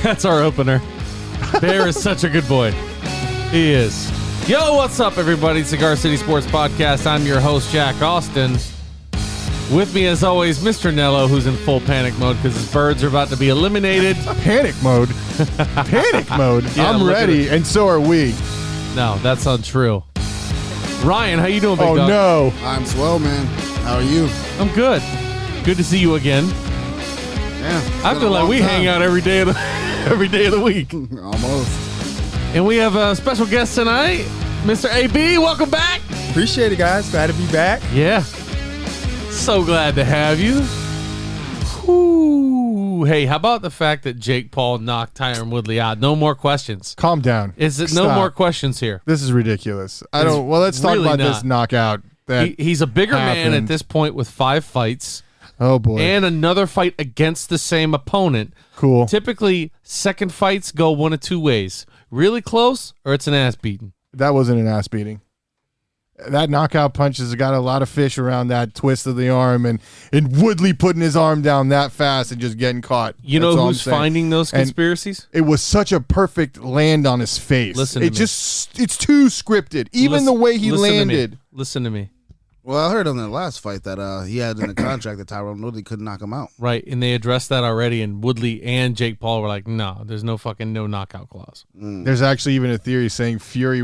That's our opener. Bear is such a good boy. He is. Yo, what's up, everybody? Cigar City Sports Podcast. I'm your host, Jack Austin. With me, as always, Mr. Nello, who's in full panic mode because his birds are about to be eliminated. Panic mode? Panic mode? Yeah, I'm ready, and so are we. No, that's untrue. Ryan, how you doing, big dog? Oh, no. I'm swell, man. How are you? I'm good. Good to see you again. Yeah. I feel like we hang out every day of the week. Almost. And we have a special guest tonight, Mr. AB. Welcome back. Appreciate it, guys. Glad to be back. Yeah. So glad to have you. Whew. Hey, how about the fact that Jake Paul knocked Tyron Woodley out? No more questions. Calm down. Is it Stop. no more questions here? This is ridiculous. Let's talk really about not. this knockout. He's a bigger man happened. at this point with 5 fights. Oh, boy. And another fight against the same opponent. Cool. Typically, second fights go one of two ways. Really close, or it's an ass beating. That wasn't an ass beating. That knockout punch has got a lot of fish around that twist of the arm, and Woodley putting his arm down that fast and just getting caught. You know who's finding those conspiracies? It was such a perfect land on his face. Listen to me. It's too scripted. Even the way he landed. Listen to me. Well, I heard on the last fight that he had in the contract that Tyron Woodley couldn't knock him out. Right, and they addressed that already, and Woodley and Jake Paul were like, no, there's no knockout clause. There's actually even a theory saying Fury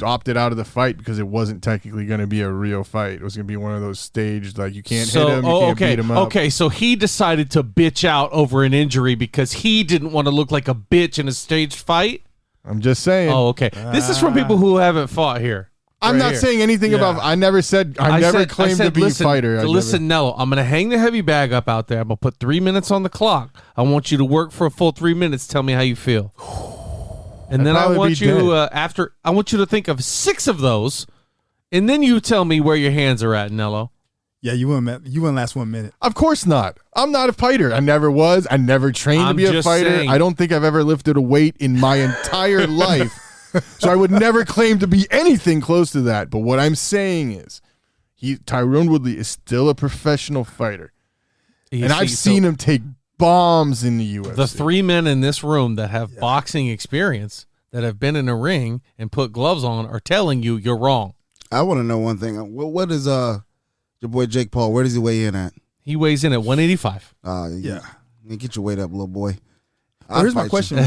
opted out of the fight because it wasn't technically going to be a real fight. It was going to be one of those staged, like, you can't hit him, you can't beat him up. Okay, so he decided to bitch out over an injury because he didn't want to look like a bitch in a staged fight? I'm just saying. Oh, okay. This is from people who haven't fought here. I'm not saying anything about. I never said. I never claimed to be a fighter. Listen, Nello, I'm going to hang the heavy bag up out there. I'm going to put 3 minutes on the clock. I want you to work for a full 3 minutes. Tell me how you feel. And then I want you I want you to think of 6 of those, and then you tell me where your hands are at, Nello. Yeah, you wouldn't last 1 minute. Of course not. I'm not a fighter. I never was. I never trained to be a fighter. Saying. I don't think I've ever lifted a weight in my entire life. So I would never claim to be anything close to that. But what I'm saying is, Tyron Woodley is still a professional fighter, and I've seen him take bombs in the UFC. The 3 men in this room that have boxing experience, that have been in a ring and put gloves on, are telling you you're wrong. I want to know one thing. What is your boy Jake Paul? Where does he weigh in at? He weighs in at 185. Yeah. Get your weight up, little boy. Here's my question.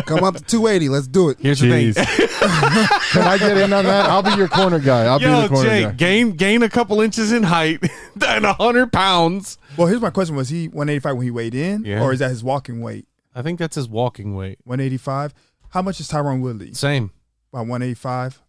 Come up to 280. Let's do it. Here's the thing. Can I get in on that? I'll be your corner guy. I'll be the corner Jake, guy. gain a couple inches in height and 100 pounds. Well, here's my question. Was he 185 when he weighed in, Yeah. or is that his walking weight? I think that's his walking weight. 185. How much is Tyron Woodley? Same. About 185.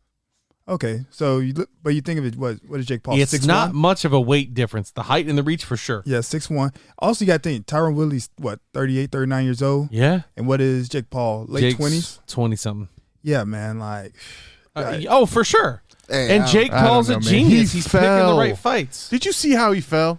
Okay, so you think of it? What is Jake Paul? It's 6'1"? not much of a weight difference. The height and the reach for sure. Yeah, 6'1". Also, you got to think Tyron Woodley's 38, 39 years old. Yeah. And what is Jake Paul? Late 20s. 20 something. Yeah, man. Like, oh, for sure. Hey, and Jake Paul's a genius. He's picking the right fights. Did you see how he fell?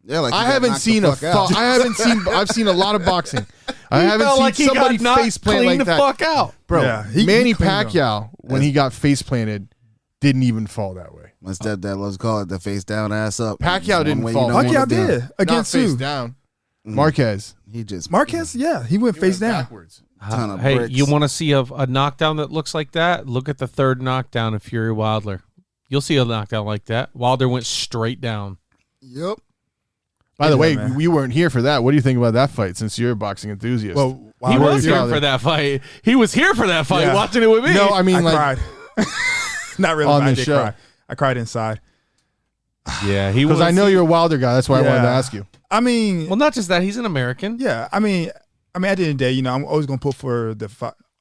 Yeah, like I haven't seen I've seen a lot of boxing. I haven't seen like somebody face plant like the that. fuck out, bro. Yeah, Manny he cleaned Pacquiao, when he got face planted, didn't even fall that way. My stepdad loves to call it the face down, ass up. Pacquiao didn't fall. Pacquiao did Not against face who? down. Marquez. Marquez, yeah, he went face down. Backwards. Ton of Hey, bricks. you want to see a knockdown that looks like that? Look at the third knockdown of Fury Wilder. You'll see a knockdown like that. Wilder went straight down. Yep. By the way, man. we weren't here for that. What do you think about that fight? Since you're a boxing enthusiast, Well, He was here Wilder. for that fight. He was here for that fight, Yeah. watching it with me. no, I mean I like cried. Not really. on but I the did show. cry. I cried inside. yeah, he was. because I know you're a Wilder guy. That's why I wanted to ask you. I mean, Well, not just that. He's an American. yeah. I mean, at the end of the day, I'm always gonna pull for the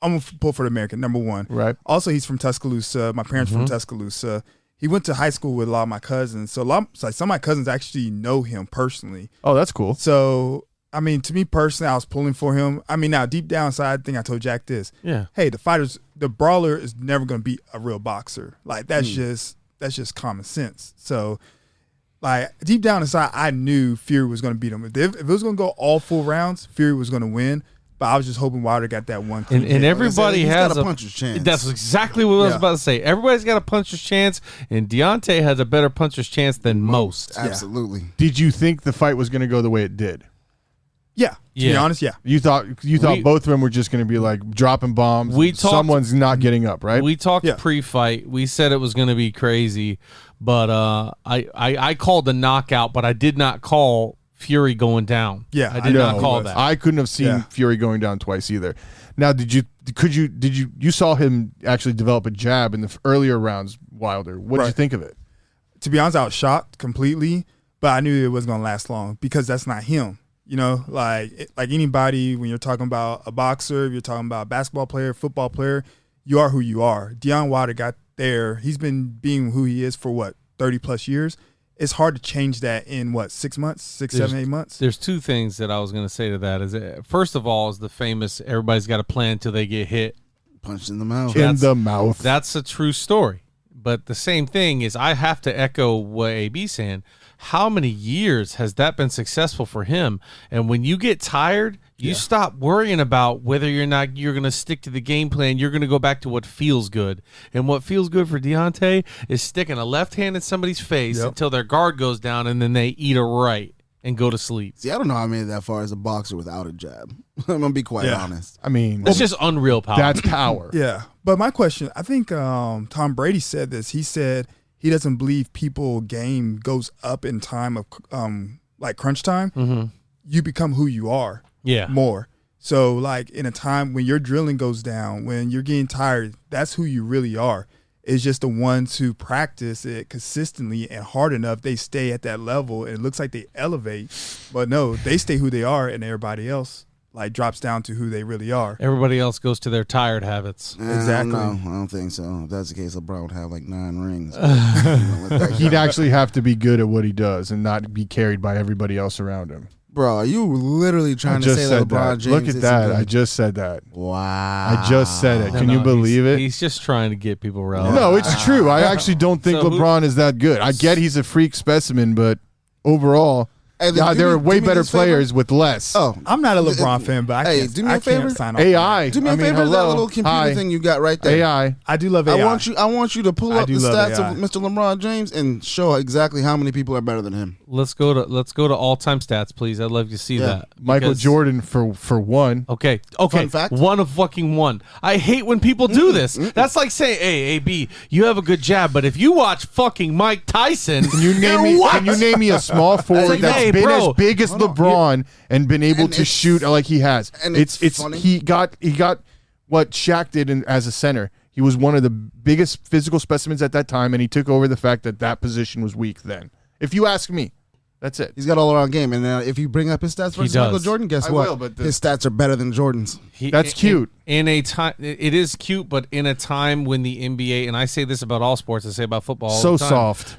I'm gonna pull for the American, number one. Right. Also, he's from Tuscaloosa. My parents from Tuscaloosa. He went to high school with a lot of my cousins. So some of my cousins actually know him personally. Oh, that's cool. So, I mean, to me personally, I was pulling for him. I mean, now deep down inside, I think I told Jack this. Yeah. Hey, the brawler is never going to beat a real boxer. Like that's just common sense. So, like deep down inside, I knew Fury was going to beat him. If it was going to go all 4 rounds, Fury was going to win. But I was just hoping Wilder got that one. And everybody He's has got a puncher's chance. That's exactly what I was about to say. Everybody's got a puncher's chance, and Deontay has a better puncher's chance than most. Absolutely. Did you think the fight was going to go the way it did? Yeah. To be honest, yeah. You thought both of them were just going to be like dropping bombs. Someone's not getting up, right? We talked pre-fight. We said it was going to be crazy, but I called the knockout, but I did not call Fury going down. Yeah, I did not call that. I couldn't have seen Fury going down twice either. Now, you saw him actually develop a jab in the earlier rounds, Wilder. What did you think of it? To be honest, I was shocked completely, but I knew it wasn't going to last long because that's not him. You know, like anybody, when you're talking about a boxer, if you're talking about a basketball player, football player, you are who you are. Deontay Wilder got there. He's been being who he is for 30 plus years. It's hard to change that in 6 months, 7, 8 months. There's two things that I was going to say to that. First of all, is the famous everybody's got a plan until they get hit. Punched in the mouth. That's a true story. But the same thing is, I have to echo what AB's saying. How many years has that been successful for him? And when you get tired, you stop worrying about whether you're going to stick to the game plan. You're going to go back to what feels good. And what feels good for Deontay is sticking a left hand in somebody's face until their guard goes down, and then they eat a right and go to sleep. See, I don't know how I made it that far as a boxer without a jab. I'm going to be quite honest. I mean, it's just unreal power. That's power. Yeah. But my question, I think Tom Brady said this. He said he doesn't believe people game goes up in time of like crunch time. Mm-hmm. You become who you are more. So like in a time when your drilling goes down, when you're getting tired, that's who you really are. It's just the ones who practice it consistently and hard enough, they stay at that level, and it looks like they elevate. But no, they stay who they are, and everybody else like drops down to who they really are. Everybody else goes to their tired habits. Exactly. No, I don't think so. If that's the case, LeBron would have like 9 rings. He'd actually have to be good at what he does and not be carried by everybody else around him. Bro, are you literally trying to say that LeBron James? Look at that. I just said that. Wow. I just said it. Can you believe it? He's just trying to get people relevant. No, it's true. I actually don't think LeBron is that good. I get he's a freak specimen, but overall, there are way better players with less. Oh, I'm not a LeBron fan, but I can't, do me a favor. Sign off. AI. Do me a favor. That little computer thing you got right there. AI. I do love AI. I want you to pull up the stats of Mr. LeBron James and show exactly how many people are better than him. Let's go to all-time stats, please. I'd love to see that. Michael Jordan for one. Okay. Fun fact. One of fucking one. I hate when people do this. That's like saying, "Hey, AB, you have a good jab, but if you watch fucking Mike Tyson, can you name me a small forward that's been as big as LeBron and been able to shoot like he has?" And it's funny. He got what Shaq did as a center. He was one of the biggest physical specimens at that time, and he took over the fact that position was weak then. If you ask me, that's it. He's got all around game, and if you bring up his stats versus Michael Jordan, guess what? His stats are better than Jordan's. That's cute. In a time, it is cute, but in a time when the NBA, and I say this about all sports, I say about football, all the time, soft.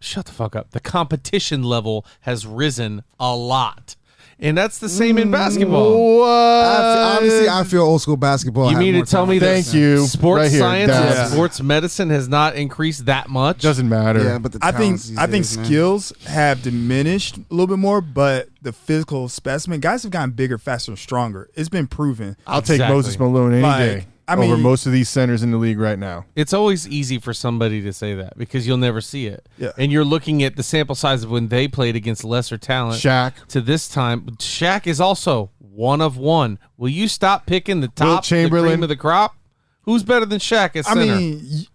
Shut the fuck up. The competition level has risen a lot. And that's the same in basketball. Honestly, I feel old school basketball. You mean to tell me that sports science and sports medicine has not increased that much? Doesn't matter. Yeah, but I think skills have diminished a little bit more, but the physical specimen, guys have gotten bigger, faster, and stronger. It's been proven. I'll take Moses Malone any day. Over most of these centers in the league right now. It's always easy for somebody to say that because you'll never see it. Yeah. And you're looking at the sample size of when they played against lesser talent. Shaq. To this time. Shaq is also one of one. Will you stop picking the top, the cream of the crop? Who's better than Shaq at center?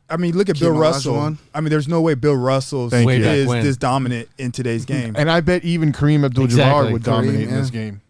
I mean, look at Bill Russell. I mean, there's no way Bill Russell is this dominant in today's game. And I bet even Kareem Abdul-Jabbar would dominate in this game.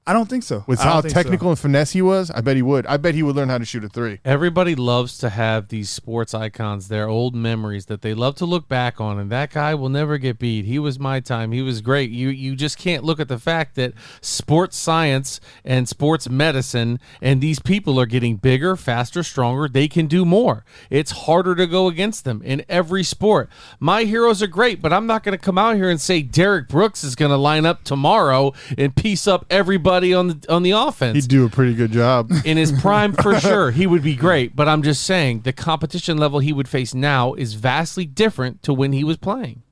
I don't think so. With how technical and finesse he was, I bet he would. I bet he would learn how to shoot a 3. Everybody loves to have these sports icons, their old memories that they love to look back on, and that guy will never get beat. He was my time. He was great. You just can't look at the fact that sports science and sports medicine and these people are getting bigger, faster, stronger. They can do more. It's harder to go against them in every sport. My heroes are great, but I'm not going to come out here and say Derek Brooks is going to line up tomorrow and piece up everybody on the offense. He'd do a pretty good job. In his prime, for sure, he would be great. But I'm just saying the competition level he would face now is vastly different to when he was playing.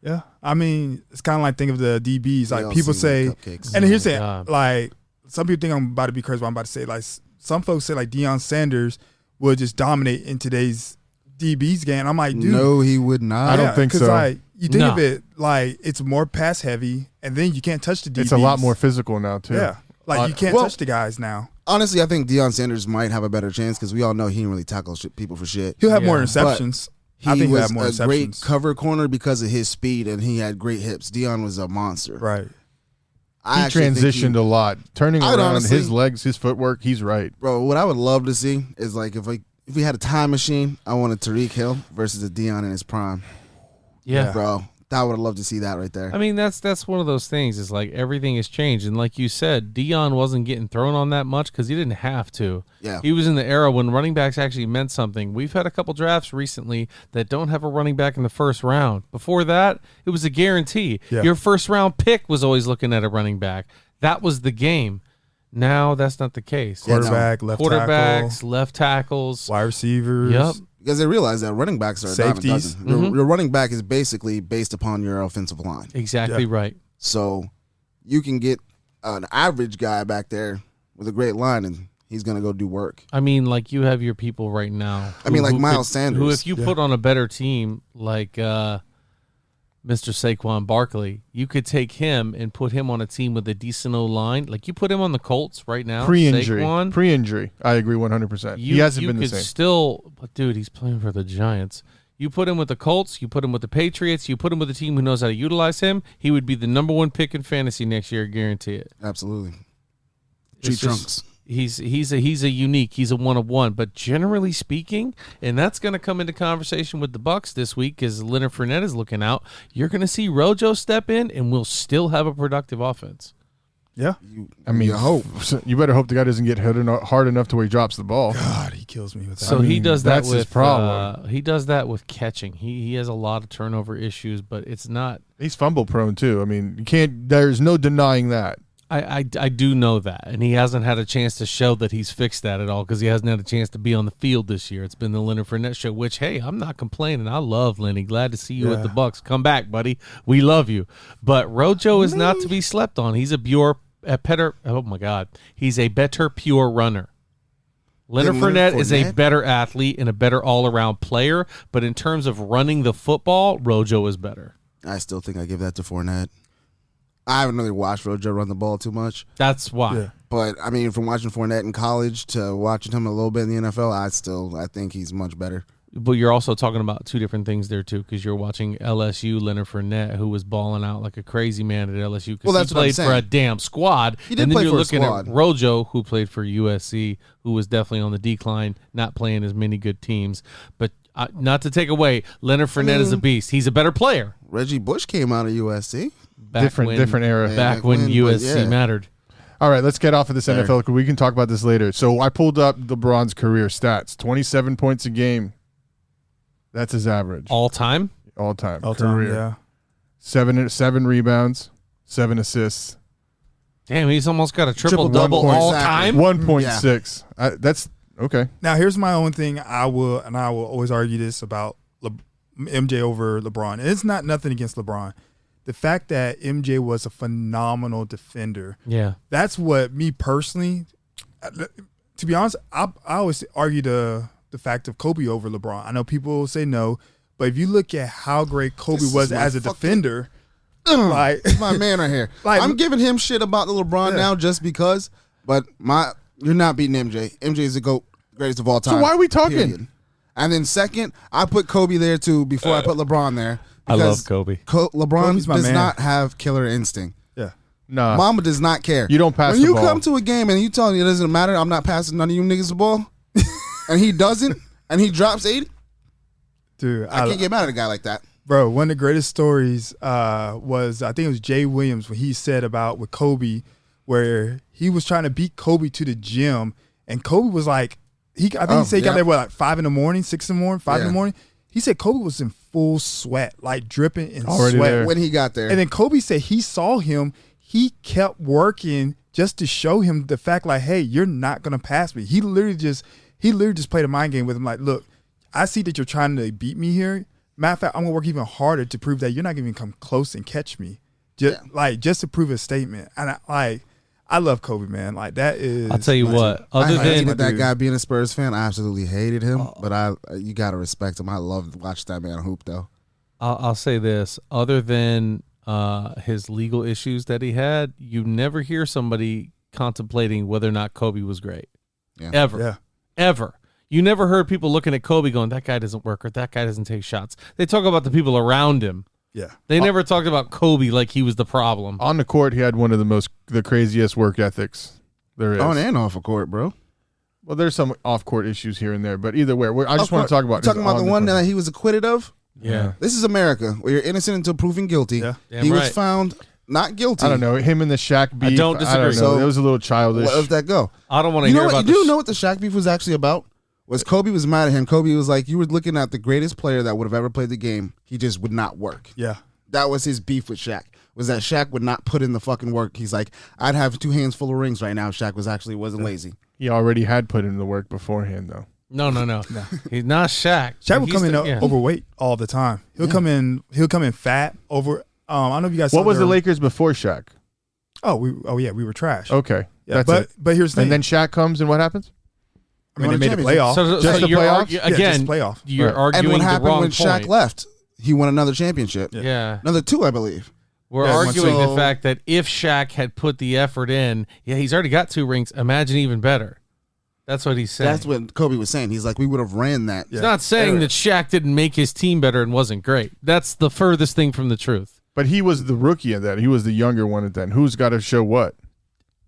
Yeah. I mean, it's kind of like think of the DBs. Like people say, and here's it, like some people think I'm about to be crazy, but I'm about to say, like some folks say like Deion Sanders would just dominate in today's DB's game. I'm like, dude. No, he would not. I don't think so. Like, you think of it like it's more pass heavy, and then you can't touch the DBs. It's a lot more physical now too. Yeah, like you can't touch the guys now. Honestly, I think Deion Sanders might have a better chance because we all know he didn't really tackle people for shit. He'll have more interceptions. He was a great cover corner because of his speed, and he had great hips. Deion was a monster. Right. He transitioned a lot, turning around honestly, his legs, his footwork. He's right, bro. What I would love to see is like if we had a time machine, I wanted Tariq Hill versus a Deion in his prime. Yeah, bro. I would have loved to see that right there. I mean, that's one of those things. Is like everything has changed, and like you said, Deion wasn't getting thrown on that much because he didn't have to. Yeah, he was in the era when running backs actually meant something. We've had a couple drafts recently that don't have a running back in the first round. Before that, it was a guarantee. Yeah. Your first round pick was always looking at a running back. That was the game. Now that's not the case. Quarterbacks, left tackles, wide receivers. Yep. Because they realize that running backs are safeties. Your running back is basically based upon your offensive line. Exactly right. So you can get an average guy back there with a great line, and he's going to go do work. I mean, like you have your people right now. Like Miles Sanders. Who, if you put on a better team, like Mr. Saquon Barkley, you could take him and put him on a team with a decent O-line. Like you put him on the Colts right now. Pre-injury. I agree 100%. He hasn't been the same. But dude, he's playing for the Giants. You put him with the Colts, you put him with the Patriots, you put him with a team who knows how to utilize him, he would be the number one pick in fantasy next year, guarantee it. Absolutely. Trunks. He's a unique. He's a one of one. But generally speaking, and that's going to come into conversation with the Bucs this week as Leonard Fournette is looking out. You're going to see Rojo step in, and we'll still have a productive offense. Yeah, you hope. You better hope the guy doesn't get hit hard enough to where he drops the ball. God, he kills me with that. So he does that that's with his problem. He does that with catching. He has a lot of turnover issues, but it's not. He's fumble prone too. I mean, you can't. There's no denying that. I do know that, and he hasn't had a chance to show that he's fixed that at all because he hasn't had a chance to be on the field this year. It's been the Leonard Fournette show, which, hey, I'm not complaining. I love Lenny. Glad to see you at the Bucs. Come back, buddy. We love you. But Rojo is not to be slept on. He's he's a better pure runner. Leonard Fournette is a better athlete and a better all-around player, but in terms of running the football, Rojo is better. I still think I give that to Fournette. I haven't really watched Rojo run the ball too much. That's why. Yeah. But, I mean, from watching Fournette in college to watching him a little bit in the NFL, I think he's much better. But you're also talking about two different things there, too, because you're watching LSU Leonard Fournette, who was balling out like a crazy man at LSU because he played for a damn squad. He did play for a squad. And then you're looking at Rojo, who played for USC, who was definitely on the decline, not playing as many good teams. But not to take away, Leonard Fournette is a beast. He's a better player. Reggie Bush came out of USC. Different era. Back when USC mattered. All right, let's get off of this NFL because we can talk about this later. So I pulled up LeBron's career stats: 27 points a game. That's his average. All time. Career. Yeah. 7 rebounds, 7 assists. Damn, he's almost got a triple-double all time. 1.6. Yeah. That's okay. Now here's my own thing. I will always argue this about MJ over LeBron. And it's not nothing against LeBron. The fact that MJ was a phenomenal defender. Yeah. That's what me personally, to be honest, I always argue the fact of Kobe over LeBron. I know people say no, but if you look at how great Kobe was as a defender, like my man right here. Like, I'm giving him shit about the LeBron now just because, but you're not beating MJ. MJ is the GOAT, greatest of all time. So why are we talking? Period. And then second, I put Kobe there too before I put LeBron there. I love Kobe. LeBron does not have killer instinct. Yeah. No. Mama does not care. You don't pass when the ball. When you come to a game and you tell me it doesn't matter, I'm not passing none of you niggas the ball, and he doesn't, and he drops 80, dude, I can't get mad at a guy like that. Bro, one of the greatest stories was, I think it was Jay Williams, when he said about with Kobe, where he was trying to beat Kobe to the gym, and Kobe was like, he got there, like 5 in the morning, 6 in the morning, 5 in the morning. He said Kobe was in full sweat, like dripping in sweat there. When he got there. And then Kobe said he saw him. He kept working just to show him the fact, like, hey, you're not gonna pass me. He literally just played a mind game with him. Like, look, I see that you're trying to beat me here. Matter of fact, I'm gonna work even harder to prove that you're not gonna even come close and catch me. Just to prove a statement. And I love Kobe, man. Like, that is. I'll tell you what. Other than that guy being a Spurs fan, I absolutely hated him. But you gotta respect him. I love watching that man hoop, though. I'll say this: other than his legal issues that he had, you never hear somebody contemplating whether or not Kobe was great. Yeah. Ever. You never heard people looking at Kobe going, "That guy doesn't work," or "That guy doesn't take shots." They talk about the people around him. Yeah. They never talked about Kobe like he was the problem. On the court, he had one of the craziest work ethics there is. On and off of court, bro. Well, there's some off-court issues here and there, but either way, I just want to talk about talking about the one that he was acquitted of. Yeah. This is America, where you're innocent until proven guilty. Yeah. He was found not guilty. I don't know him and the Shaq beef. I don't disagree. So, it was a little childish. Where does that go? I don't want to hear about You know what the Shaq beef was actually about? Was Kobe was mad at him. Kobe was like, you were looking at the greatest player that would have ever played the game. He just would not work. Yeah. That was his beef with Shaq. Was that Shaq would not put in the fucking work. He's like, I'd have 2 hands full of rings right now. Shaq wasn't lazy. He already had put in the work beforehand, though. No. He's not Shaq. Shaq would come in overweight all the time. He'll come in fat over. I don't know if you guys. What saw was the Lakers before Shaq? we were trash. Okay, Yeah, that's it. but here's the thing. And then Shaq comes, and what happens? I mean, they made a championship. playoff. So Just the you're playoffs? just again, playoff. you're Right. arguing And what the happened wrong when Shaq point. left? He won another championship. Yeah. Another 2, I believe. We're Yeah, arguing so- the fact that if Shaq had put the effort in, he's already got 2 rings. Imagine even better. That's what he's saying. That's what Kobe was saying. He's like, we would have ran that. He's not saying that Shaq didn't make his team better and wasn't great. That's the furthest thing from the truth. But he was the rookie at that. He was the younger one at that. Who's got to show what?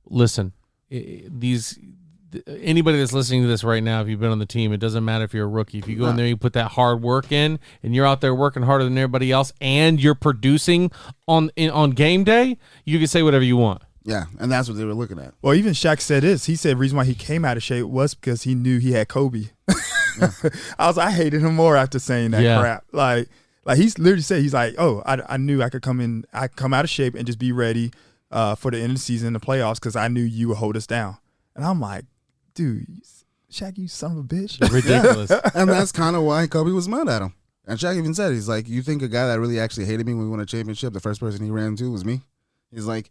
Listen, anybody that's listening to this right now, if you've been on the team, it doesn't matter if you're a rookie. If you go in there, you put that hard work in, and you're out there working harder than everybody else, and you're producing on game day, you can say whatever you want. Yeah, and that's what they were looking at. Well, even Shaq said this. He said the reason why he came out of shape was because he knew he had Kobe. I hated him more after saying that crap. Like he's literally said, he's like, oh, I knew I could come out of shape and just be ready for the end of the season, the playoffs, because I knew you would hold us down. And I'm like, dude, Shaq, you son of a bitch. Ridiculous. And that's kind of why Kobe was mad at him. And Shaq even said, he's like, you think a guy that really actually hated me when we won a championship, the first person he ran to was me? He's like,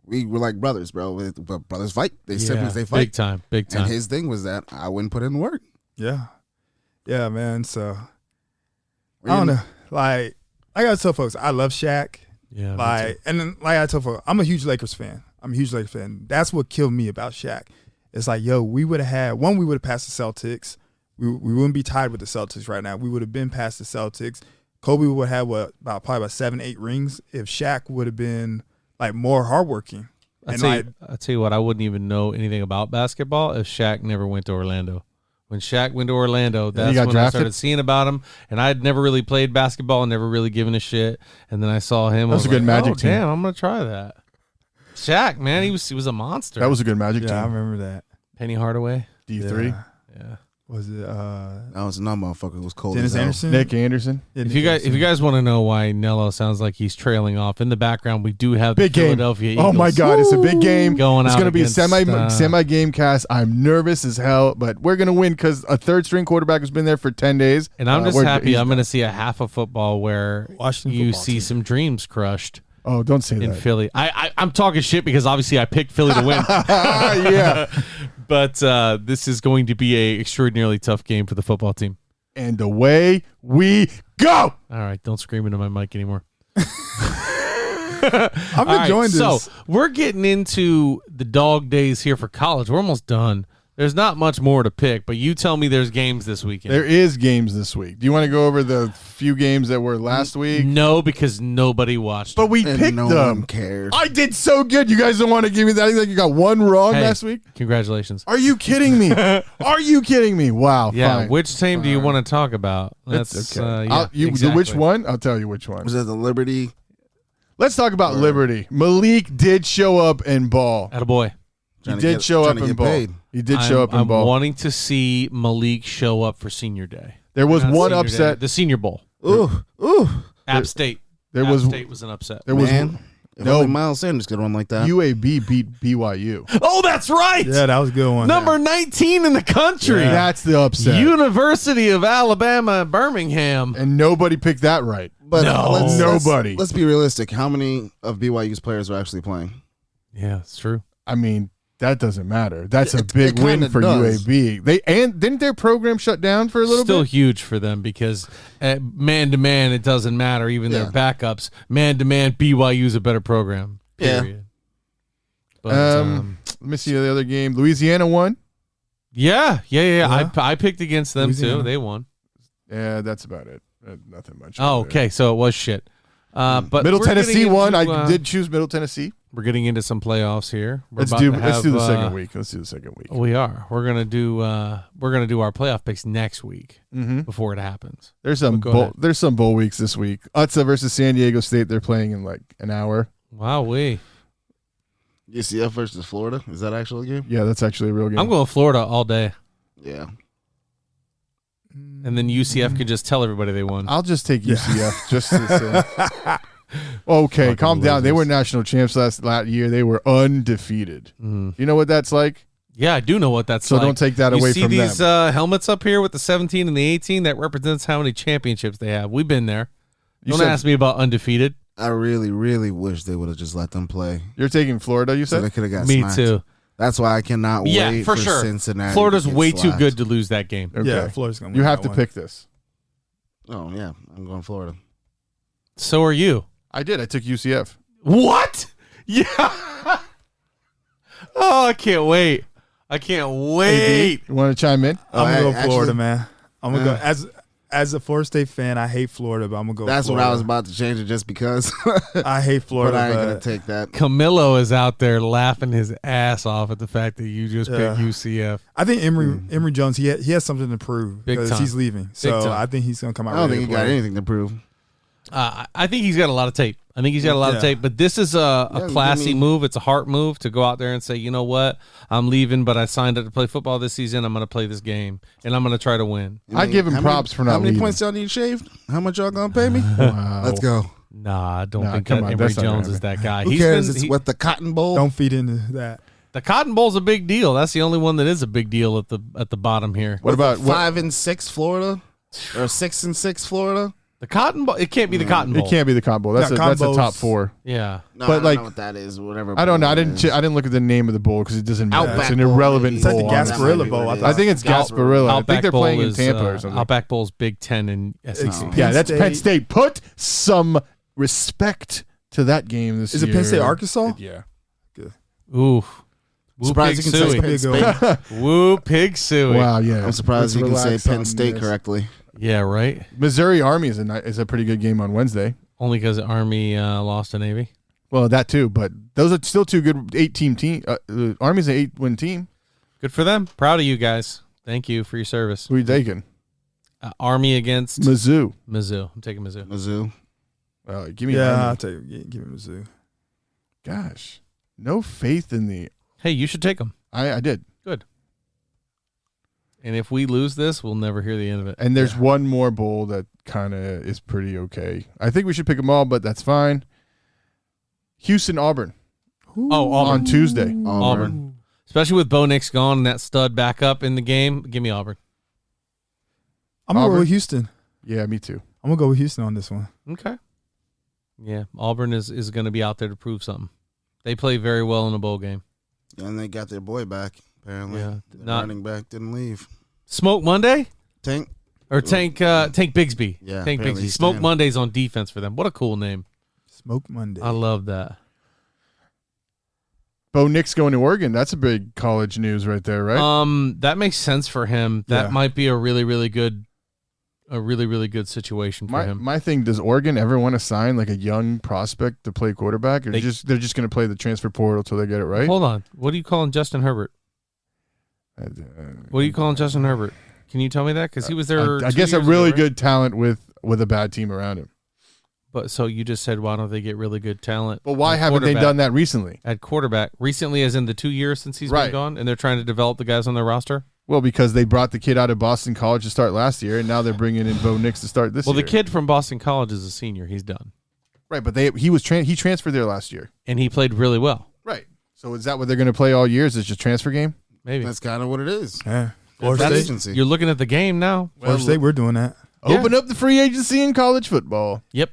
we were like brothers, bro. But brothers fight. They siblings, they fight. Big time. And his thing was that I wouldn't put in the work. Yeah. Yeah, man. So, I don't know. Like, I got to tell folks, I love Shaq. Yeah. Like, and then, like I tell folks, I'm a huge Lakers fan. That's what killed me about Shaq. It's like, yo, we would have passed the Celtics. We wouldn't be tied with the Celtics right now. We would have been past the Celtics. Kobe would have probably about 7-8 rings if Shaq would have been like more hardworking. I'll tell you what, I wouldn't even know anything about basketball if Shaq never went to Orlando. When Shaq went to Orlando, that's when I started seeing about him. And I'd never really played basketball and never really given a shit. And then I saw him. That was a good Magic team. Damn, I'm going to try that. Shaq, man, he was a monster. That was a good Magic team. Yeah, I remember that. Penny Hardaway. D3. Yeah. Was it That was another motherfucker who was cold Dennis as hell. Anderson? Nick Anderson. Yeah, If you guys want to know why Nello sounds like he's trailing off, in the background we do have Big the game. Philadelphia Eagles. Oh my God, it's a big game. Going it's out going to be a against, semi game cast. I'm nervous as hell, but we're going to win because a third string quarterback has been there for 10 days. And I'm just happy I'm going to see a half of football where Washington you football see team. some dreams crushed Oh, don't say in that. Philly. I'm talking shit because obviously I picked Philly to win. Yeah. But this is going to be a extraordinarily tough game for the football team. And away we go. All right, don't scream into my mic anymore. I'm enjoying this. So we're getting into the dog days here for college. We're almost done. There's not much more to pick, but you tell me there's games this weekend. There is games this week. Do you want to go over the few games that were last week? No, because nobody watched. But we And picked no them. one cared. I did so good. You guys don't want to give me that. I think you got one wrong Hey, last week. Congratulations. Are you kidding me? Are you kidding me? Wow. Yeah, fine. which team do you want to talk about? That's okay. yeah, exactly. Which one? I'll tell you which one. Was it the Liberty? Let's talk about Liberty. Malik did show up and ball. Attaboy. He did show up and ball. He did show up and I'm ball. wanting to see Malik show up for Senior Day. There was Not one Senior upset. Day, the Senior Bowl. Ooh. App State. There App was State was an upset. there was Man. If no only Miles Sanders could run like that. UAB beat BYU. Oh, that's right. Yeah, that was a good one. Number 19 in the country. That's the upset. University of Alabama, Birmingham. And nobody picked that right. But No. Nobody. Let's be realistic. How many of BYU's players are actually playing? Yeah, it's true. I mean, That doesn't matter. That's a It big win kinda for does. UAB. Didn't their program shut down for a little Still bit? huge for them because man to man, it doesn't matter. Even their Yeah. backups, man to man, BYU's a better program. Yeah. Period. But, Let me see the other game. Louisiana won. yeah. Yeah. I picked against them Louisiana. too. They won. Yeah, that's about it. Nothing much. Oh, over there. okay. So it was shit. But Middle we're Tennessee getting won. into, I did choose Middle Tennessee. We're getting into some playoffs here. We're Let's about do to the have, second week. Let's do the second week. We are. We're gonna do our playoff picks next week before it happens. There's some Go bowl, ahead. there's some bowl weeks this week. Utsa versus San Diego State. They're playing in like an hour. Wow, UCF versus Florida. Is that actually a game? Yeah, that's actually a real game. I'm going Florida all day, Yeah. and then UCF can just tell everybody they won. I'll just take UCF just to say. Okay, Fucking calm down. They losers. were national champs last year. They were undefeated. Mhm. You know what that's like? Yeah, I do know what that's So like. don't take that you away see from these them. helmets up here with the 17 and the 18? That represents how many championships they have. We've been there. You Don't said- ask me about undefeated. I really, really wish they would have just let them play. You're taking Florida, you So they said? could have got Me smacked. too. That's why I cannot Yeah, wait for for sure. Cincinnati. Florida's to get way too slapped. good to lose that game. Okay. Yeah, Florida's gonna win You have that to one. pick this. Oh, yeah. I'm going Florida. So are you. I did. I took UCF. What? Yeah. Oh, I can't wait. I can't wait. You want to chime in? I'm gonna Oh, go actually- Florida, man. I'm gonna go as a Florida State fan. I hate Florida, but I'm gonna go. That's Florida. what I was about to change it just because. I hate Florida, but I ain't but going to take that. Camilo is out there laughing his ass off at the fact that you just Yeah. picked UCF. I think Emory Jones he has something to prove Big because time. he's leaving. So time. I think he's gonna come out. I don't ready think to he got play. anything to prove. I think he's got a lot of tape. I think he's got a lot of Yeah. tape, but this is a Yeah, classy I mean- move. It's a heart move to go out there and say, you know what, I'm leaving, but I signed up to play football this season. I'm going to play this game, and I'm going to try to win. I give him how props many, for not How many leaving. points y'all need shaved? How much y'all going to pay me? Wow. Let's go. Nah, I don't Nah, think come that on, Emory that's not gonna Jones is that guy. Who He's cares? been- It's he- what the Cotton Bowl. Don't feed into that. the Cotton Bowl's a big deal. That's the only one that is a big deal at the bottom here. What about 5-6 Florida or 6-6 Florida? The Cotton Bowl? It can't be the Cotton Bowl. It can't be the combo. That's Yeah, that's a top combos. 4. Yeah. No, But, I don't like, know what that is. Whatever. I don't know. bowl I it didn't. is. I didn't look at the name of the bowl because it doesn't matter. Outback It's an Bowl, irrelevant maybe. It's like the bowl. Gasparilla honestly. Bowl, I I thought. think it's Gasparilla. I think they're Bowl playing in is, Tampa or something. Outback Bowl's Big Ten and SEC. No. Yeah, that's Penn Penn State. State. Put some respect to that game this Is year. it Penn State, Arkansas? Yeah. Ooh. Woo Surprised pig you can say suey. Penn It's gonna be a State. Woo pig suey. Wow. Yeah. I'm surprised Let's you can say relax Penn on State this. correctly. Yeah, right. Missouri Army is a pretty good game on Wednesday. Only because Army lost to Navy. Well, that too, but those are still two good 8-team team. Army's an 8-win team. Good for them. Proud of you guys. Thank you for your service. Who are you taking? Army against Mizzou. Mizzou. I'm taking Mizzou. Mizzou. Give me Yeah, I'll Army. tell you. Give him Mizzou. Gosh, no faith in the. Hey, you should take them. I did. And if we lose this, we'll never hear the end of it. And there's one more bowl that kind of is pretty okay. I think we should pick them all, but that's fine. Houston Auburn Oh, Auburn. on Tuesday. Auburn. Especially with Bo Nix gone and that stud back up in the game. Give me Auburn. I'm gonna go Auburn? with Houston. Yeah, me too. I'm gonna go with Houston on this one. Okay. Yeah, Auburn is going to be out there to prove something. They play very well in a bowl game. And they got their boy back, apparently. Yeah, The not- running back didn't leave. Smoke Monday? Tank. Or Tank Bigsby. Yeah, Tank apparently Bigsby. he's Smoke staying. Monday's on defense for them. What a cool name. Smoke Monday. I love that. Bo Nix going to Oregon. That's a big college news right there, right? That makes sense for him. That Yeah. might be a really, really good situation for him. My thing, does Oregon ever want to sign like a young prospect to play quarterback, or They- they're just going to play the transfer portal till they get it right? Hold on. What are you calling Justin Herbert? What are you calling Justin Herbert? Can you tell me that? Because he was there. I 2 guess a years really ago, right? good talent with a bad team around him. But so you just said, why don't they get really good talent? But why at haven't they quarterback- done that recently? at quarterback recently? As in the 2 years since he's Right. been gone, and they're trying to develop the guys on their roster. Well, because they brought the kid out of Boston College to start last year, and now they're bringing in Bo Nix to start this Well, year. the kid from Boston College is a senior. He's done, right? But he transferred there last year, and he played really well. right? So is that what they're going to play all year? Is it just transfer game? Maybe That's kind of what it is. Yeah. Florida That's State. agency. you're looking at the game now. Florida State. We're doing that. Yeah. Open up the free agency in college football. Yep.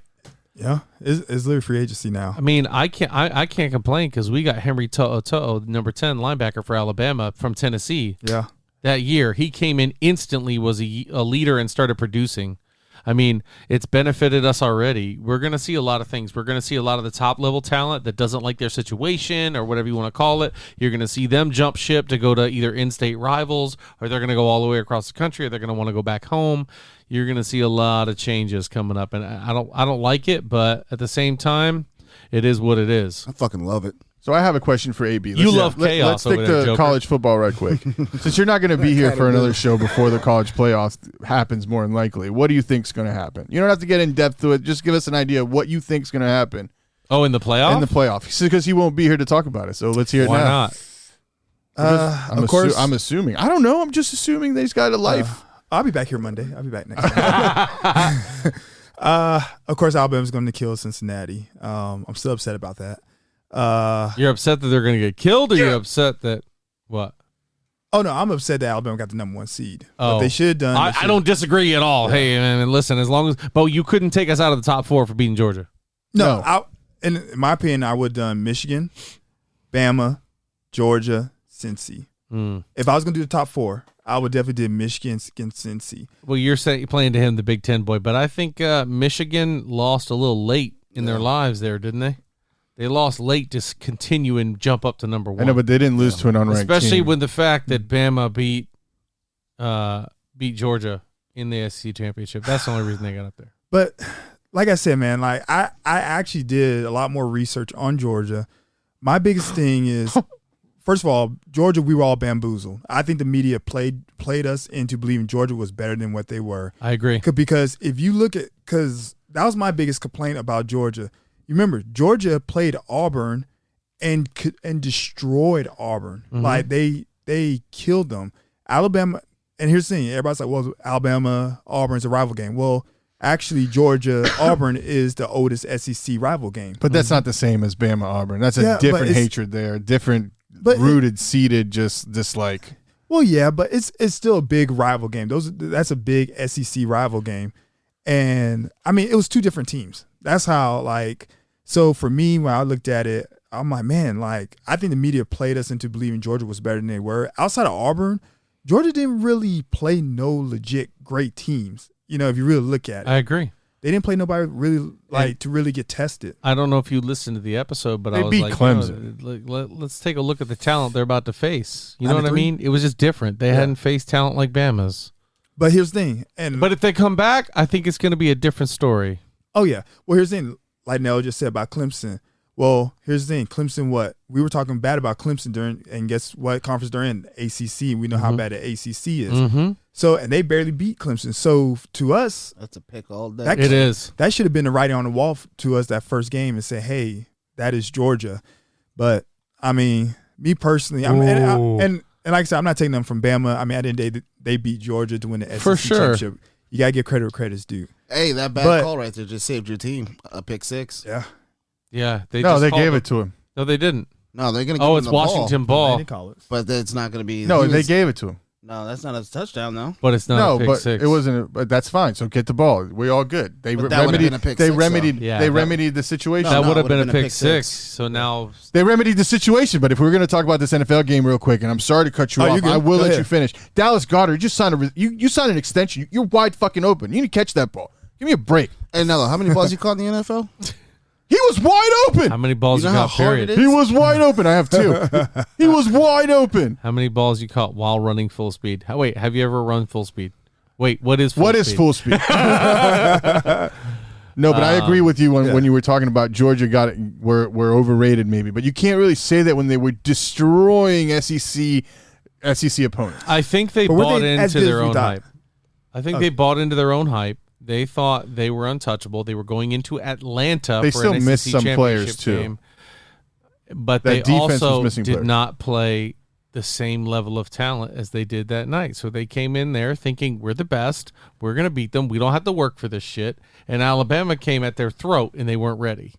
Yeah, it's literally free agency now. I mean, I can't complain because we got Henry To'o, number 10 linebacker for Alabama from Tennessee. Yeah. That year, he came in instantly, was a leader, and started producing. I mean, it's benefited us already. We're going to see a lot of things. We're going to see a lot of the top-level talent that doesn't like their situation or whatever you want to call it. You're going to see them jump ship to go to either in-state rivals, or they're going to go all the way across the country, or they're going to want to go back home. You're going to see a lot of changes coming up, and I don't like it, but at the same time, it is what it is. I fucking love it. So I have a question for AB. You love chaos. Let's stick over there, to Joker. college football right quick. Since you're not going to be here for another show before the college playoffs happens, more than likely, what do you think's going to happen? You don't have to get in depth to it. Just give us an idea of what you think's going to happen. Oh, in the playoff? In the playoff, because he won't be here to talk about it. So let's hear it Why now. not? Of course. I'm assuming. I don't know. I'm just assuming that he's got a life. I'll be back here Monday. I'll be back next week. Of course, Alabama's going to kill Cincinnati. I'm still upset about that. You're upset that they're going to get killed, or you're upset that what? Oh no, I'm upset that Alabama got the number 1 seed. Oh, What they should have done. I don't disagree at all. Yeah. Hey, man, listen, as long as, but you couldn't take us out of the top 4 for beating Georgia. No. In my opinion, I would have done Michigan, Bama, Georgia, Cincy. If I was going to do the top 4, I would definitely do Michigan against Cincy. Well, you're playing to him, the Big Ten boy, but I think Michigan lost a little late in their lives there, didn't they? They lost late to continue and jump up to number 1. I know, but they didn't lose to an unranked especially team. with the fact that Bama beat Georgia in the SEC championship. That's the only reason they got up there. But like I said, man, like I actually did a lot more research on Georgia. My biggest thing is, first of all, Georgia, we were all bamboozled. I think the media played us into believing Georgia was better than what they were. I agree. Because if you look at, because that was my biggest complaint about Georgia. You remember, Georgia played Auburn and destroyed Auburn. Mm-hmm. Like they killed them. Alabama, and here's the thing, everybody's like, well, Alabama, Auburn's a rival game. Well, actually, Georgia, Auburn is the oldest SEC rival game. But that's not the same as Bama Auburn. That's a different hatred there, different rooted, seated, just dislike. Well, yeah, but it's still a big rival game. That's a big SEC rival game. And I mean, it was 2 different teams. That's how, like, so for me, when I looked at it, I'm like, man, like, I think the media played us into believing Georgia was better than they were. Outside of Auburn, Georgia didn't really play no legit great teams. You know, if you really look at it. I agree. They didn't play nobody really, like, to really get tested. I don't know if you listened to the episode, but They I was beat like, Clemson. let's take a look at the talent they're about to face. You know what I 9-3? mean? It was just different. They hadn't faced talent like Bama's. But here's the thing. But if they come back, I think it's going to be a different story. Oh, yeah. Well, here's the thing. Like Nell just said about Clemson. Well, here's the thing. Clemson, what? We were talking bad about Clemson during, and guess what conference they're in? ACC. We know how bad the ACC is. Mm-hmm. So, and they barely beat Clemson. So, to us, That's a pick all day. It is. that should have been the writing on the wall to us that first game and say, hey, that is Georgia. But, I mean, me personally, and like I said, I'm not taking them from Bama. I mean, at the end of the day, they beat Georgia to win the SEC For sure. championship. You got to give credit where credit's due. Hey, that bad call right there just saved your team. A pick 6. Yeah. Yeah. They just called gave him. it to him. No, they didn't. No, they're going to give Oh, him it's the Washington ball. ball. They call it. But it's not going to be. No, he they was- gave it to him. No, that's not a touchdown, though. But it's not No, a pick but 6. it wasn't. But that's fine. So get the ball. We all good. They But that would've remedied. been a pick They 6, remedied. though. Yeah, they that- remedied the situation. That No, would have it been would've a been pick 6. So now They remedied the situation. But if we're going to talk about this NFL game real quick, and I'm sorry to cut you Oh, you're off, good. I will Go let ahead. you finish. Dallas Goedert, you just signed you signed an extension. You're wide fucking open. You need to catch that ball. Give me a break. Hey, Nello, how many balls you caught in the NFL? He was wide open. how many balls You you, know how got, hard period? it He is? was wide open. I have 2. He was wide open. How many balls you caught while running full speed? Wait, have you ever run full speed? Wait, what is full What speed? is full speed? No, but I agree with you when you were talking about Georgia were overrated maybe, but you can't really say that when they were destroying SEC opponents. I think they But were bought they as into good their as we own thought? hype. I think they bought into their own hype. They thought they were untouchable. They were going into Atlanta They for still an missed SEC some players, championship too. game. But That they defense was also missing did players. not play the same level of talent as they did that night. So they came in there thinking, we're the best. We're going to beat them. We don't have to work for this shit. And Alabama came at their throat, and they weren't ready.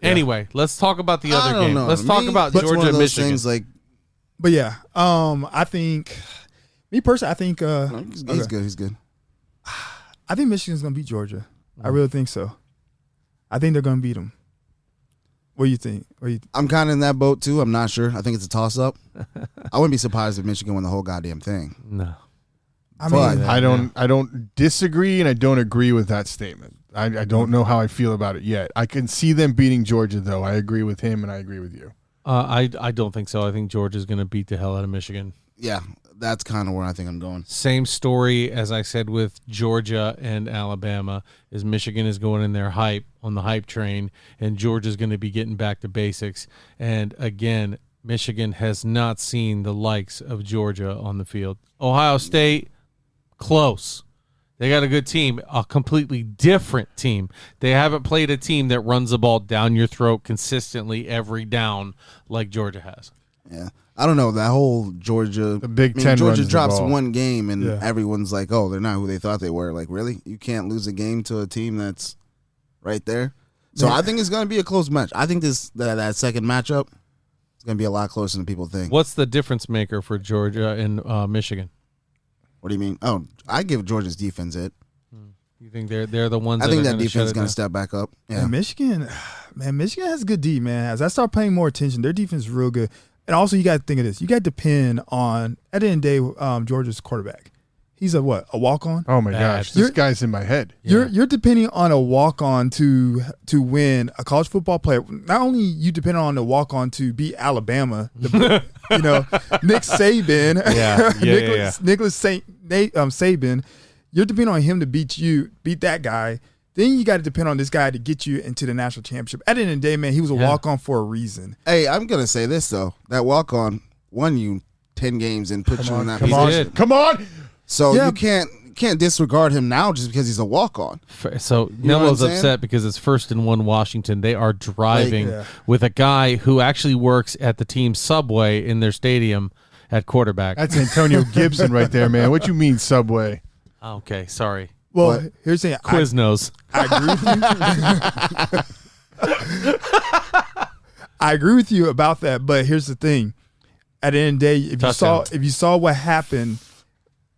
Anyway, let's talk about the I other don't game. know. Let's To talk me, about it's one Georgia of and those Michigan. things, like, But yeah, I think, me personally, I think, he's okay. good. He's good. I think Michigan's gonna beat Georgia. I really think so. I think they're going to beat them. What do you think? I'm kind of in that boat too. I'm not sure. I think it's a toss-up. I wouldn't be surprised if Michigan won the whole goddamn thing. No. I mean, I don't disagree and I don't agree with that statement. I don't know how I feel about it yet. I can see them beating Georgia, though. I agree with him and I agree with you. I don't think so. I think Georgia's going to beat the hell out of Michigan. Yeah, that's kind of where I think I'm going. Same story as I said with Georgia and Alabama is Michigan is going in their on the hype train, and Georgia's going to be getting back to basics. And again, Michigan has not seen the likes of Georgia on the field. Ohio State, close. They got a good team, a completely different team. They haven't played a team that runs the ball down your throat consistently every down like Georgia has. Yeah. I don't know, that whole Georgia. The Big Ten Georgia runs the drops ball. one game and Yeah. everyone's like, oh, they're not who they thought they were. Like, really? You can't lose a game to a team that's right there? So I think it's going to be a close match. I think that second matchup is going to be a lot closer than people think. What's the difference maker for Georgia and Michigan? What do you mean? Oh, I give Georgia's defense it. You think they're the ones? I think that defense defense is going to step back up. Yeah. And Michigan has good D, man. As I start paying more attention, their defense is real good. And also, you got to think of this. You got to depend on, at the end of the day, Georgia's quarterback. He's a walk-on? Oh, my Bad. gosh. This guy's in my head. You're depending on a walk-on to win a college football player. Not only you depend on the walk-on to beat Alabama, Nick Saban, Nicholas Saban, you're depending on him to beat that guy. Then you got to depend on this guy to get you into the national championship. At the end of the day, man, he was a walk-on for a reason. Hey, I'm going to say this, though. That walk-on won you 10 games and put you in that position. Come on. So you can't disregard him now just because he's a walk-on. So know what Nello's I'm saying? upset because it's 1st-and-1 Washington. They are driving with a guy who actually works at the team's Subway in their stadium at quarterback. That's Antonio Gibson right there, man. What you mean, Subway? Okay, sorry. Well, here's the thing. Quiznos. I agree with you. I agree with you about that, but here's the thing. At the end of the day, if you saw what happened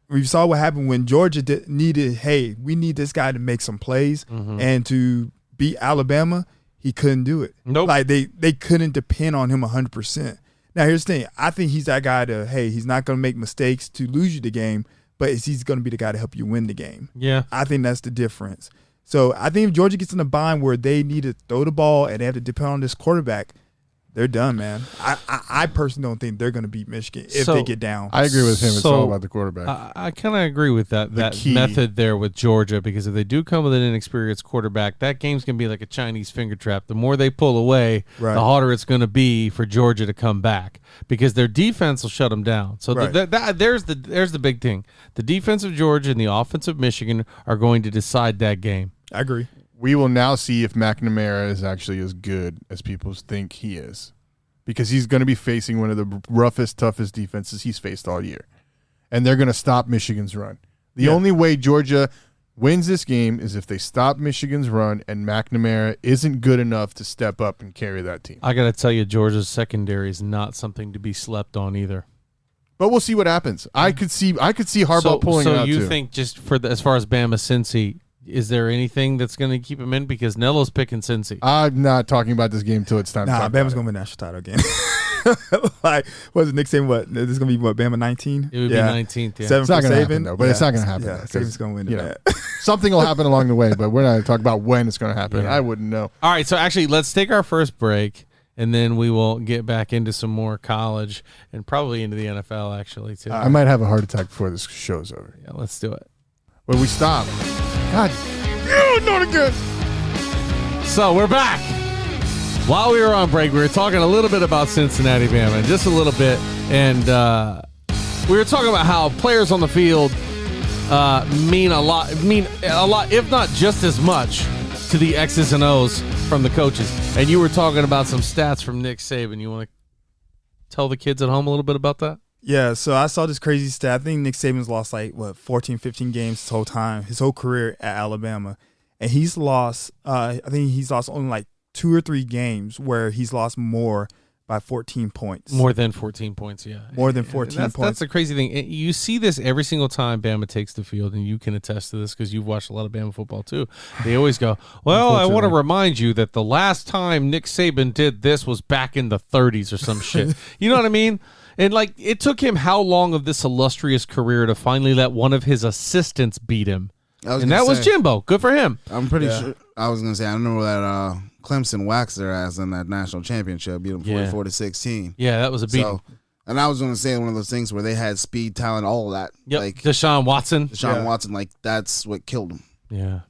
when Georgia needed, hey, we need this guy to make some plays and to beat Alabama, he couldn't do it. Nope. Like they couldn't depend on him 100%. Now here's the thing. I think he's that guy he's not going to make mistakes to lose you the game, but he's going to be the guy to help you win the game. Yeah. I think that's the difference. So I think if Georgia gets in a bind where they need to throw the ball and they have to depend on this quarterback, they're done, man. I personally don't think they're going to beat Michigan if they get down. I agree with him. It's So, all about the quarterback. I kind of agree with that key. method there with Georgia, because if they do come with an inexperienced quarterback, that game's going to be like a Chinese finger trap. The more they pull away, Right. the harder it's going to be for Georgia to come back, because their defense will shut them down. So Right. there's the big thing. The defense of Georgia and the offense of Michigan are going to decide that game. I agree. We will now see if McNamara is actually as good as people think he is, because he's going to be facing one of the roughest, toughest defenses he's faced all year. And they're going to stop Michigan's run. The only way Georgia wins this game is if they stop Michigan's run and McNamara isn't good enough to step up and carry that team. I got to tell you, Georgia's secondary is not something to be slept on either. But we'll see what happens. I could see Harbaugh pulling it out So you too. think just as far as Bama Cincy, is there anything that's going to keep him in? Because Nello's picking Cincy. I'm not talking about this game until it's time to Nah, talk Bama's about going to win the national title again. Like, what's Nick saying? What? This is going to be, what, Bama 19? It would be 19th, yeah. 7 It's not for gonna Saban. happen, though, but it's not gonna happen, Yeah, though, 'cause, Saban's going to win you it. know. Something will happen along the way, but we're not going to talk about when it's going to happen. Yeah. I wouldn't know. All right, so actually, let's take our first break, and then we will get back into some more college and probably into the NFL, actually, too. I might have a heart attack before this show's over. Yeah, let's do it. Where we stop. God, not again. So we're back. While we were on break, we were talking a little bit about Cincinnati, Bama, just a little bit, and we were talking about how players on the field mean a lot, if not just as much, to the X's and O's from the coaches. And you were talking about some stats from Nick Saban. You want to tell the kids at home a little bit about that? Yeah, so I saw this crazy stat. I think Nick Saban's lost 14, 15 games his whole time, his whole career at Alabama. And he's lost, I think he's lost only 2 or 3 games where he's lost more by 14 points. More than 14 points, yeah. More than 14 that's, points. That's the crazy thing. You see this every single time Bama takes the field, and you can attest to this because you've watched a lot of Bama football too. They always go, well, I want to remind you that the last time Nick Saban did this was back in the 30s or some shit. You know what I mean? And, like, it took him how long of this illustrious career to finally let one of his assistants beat him? And that was Jimbo. Good for him. I'm pretty sure. I was going to say, I know that Clemson waxed their ass in that national championship, beat them 44-16. Yeah, that was a beating. So, and I was going to say one of those things where they had speed, talent, all of that. Yep. Like Deshaun Watson. Watson, like that's what killed him. Yeah.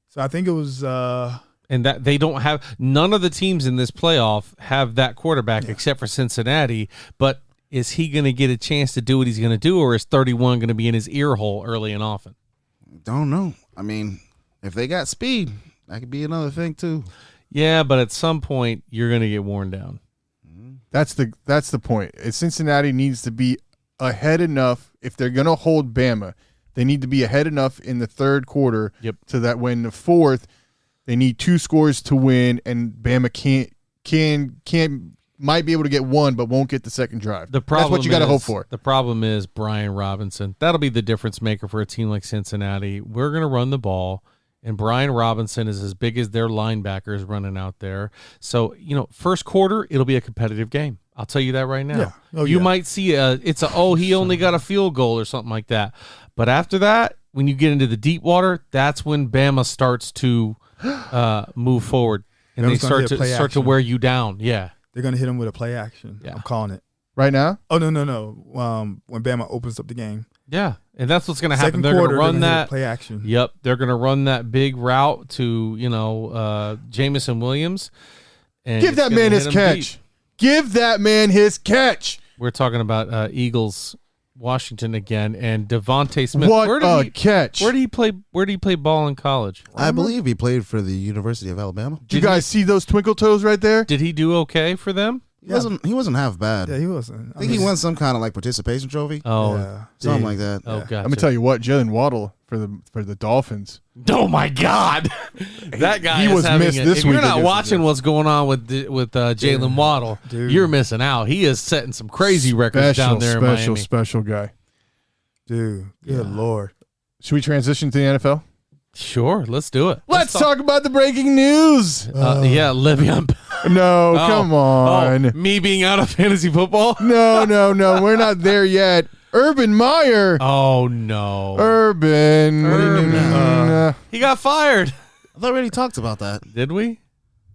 So I think it was and that they don't have none of the teams in this playoff have that quarterback except for Cincinnati, but is he going to get a chance to do what he's going to do, or is 31 going to be in his ear hole early and often? Don't know. I mean, if they got speed, that could be another thing too. Yeah, but at some point you're going to get worn down. That's the point. Cincinnati needs to be ahead enough. If they're going to hold Bama, they need to be ahead enough in the third quarter so that when the fourth, they need 2 scores to win, and Bama might be able to get one, but won't get the second drive. That's what you got to hope for. The problem is Brian Robinson. That'll be the difference maker for a team like Cincinnati. We're going to run the ball. And Brian Robinson is as big as their linebackers running out there. So, first quarter, it'll be a competitive game. I'll tell you that right now. Yeah. You might see he only got a field goal or something like that. But after that, when you get into the deep water, that's when Bama starts to move forward. And they start to wear you down. Yeah. They're going to hit him with a play action. Yeah. I'm calling it. Right now? Oh, no. When Bama opens up the game. Yeah, and that's what's going to happen. They're going to run that play action. Yep, they're going to run that big route to Jamison Williams. And give that man his catch. Give that man his catch. We're talking about Eagles, Washington again, and Devontae Smith. What a catch! Where did he play? Where did he play ball in college? I believe he played for the University of Alabama. Did you guys see those twinkle toes right there? Did he do okay for them? He wasn't half bad. Yeah, he wasn't. I think he won some kind of like participation trophy. Oh, something like that. Oh, gotcha. I'm gonna tell you what, Jalen Waddle for the Dolphins. Oh my God, that guy was missed this if week. You're not watching what's going on with Jalen Waddle. Dude. You're missing out. He is setting some crazy records down there in Miami. Special guy. Dude, good Lord. Should we transition to the NFL? Sure, let's do it. Let's talk about the breaking news. Le'Veon. No, come on. Me being out of fantasy football? No. We're not there yet. Urban Meyer. Oh, no. Urban. He got fired. I thought we already talked about that. Did we?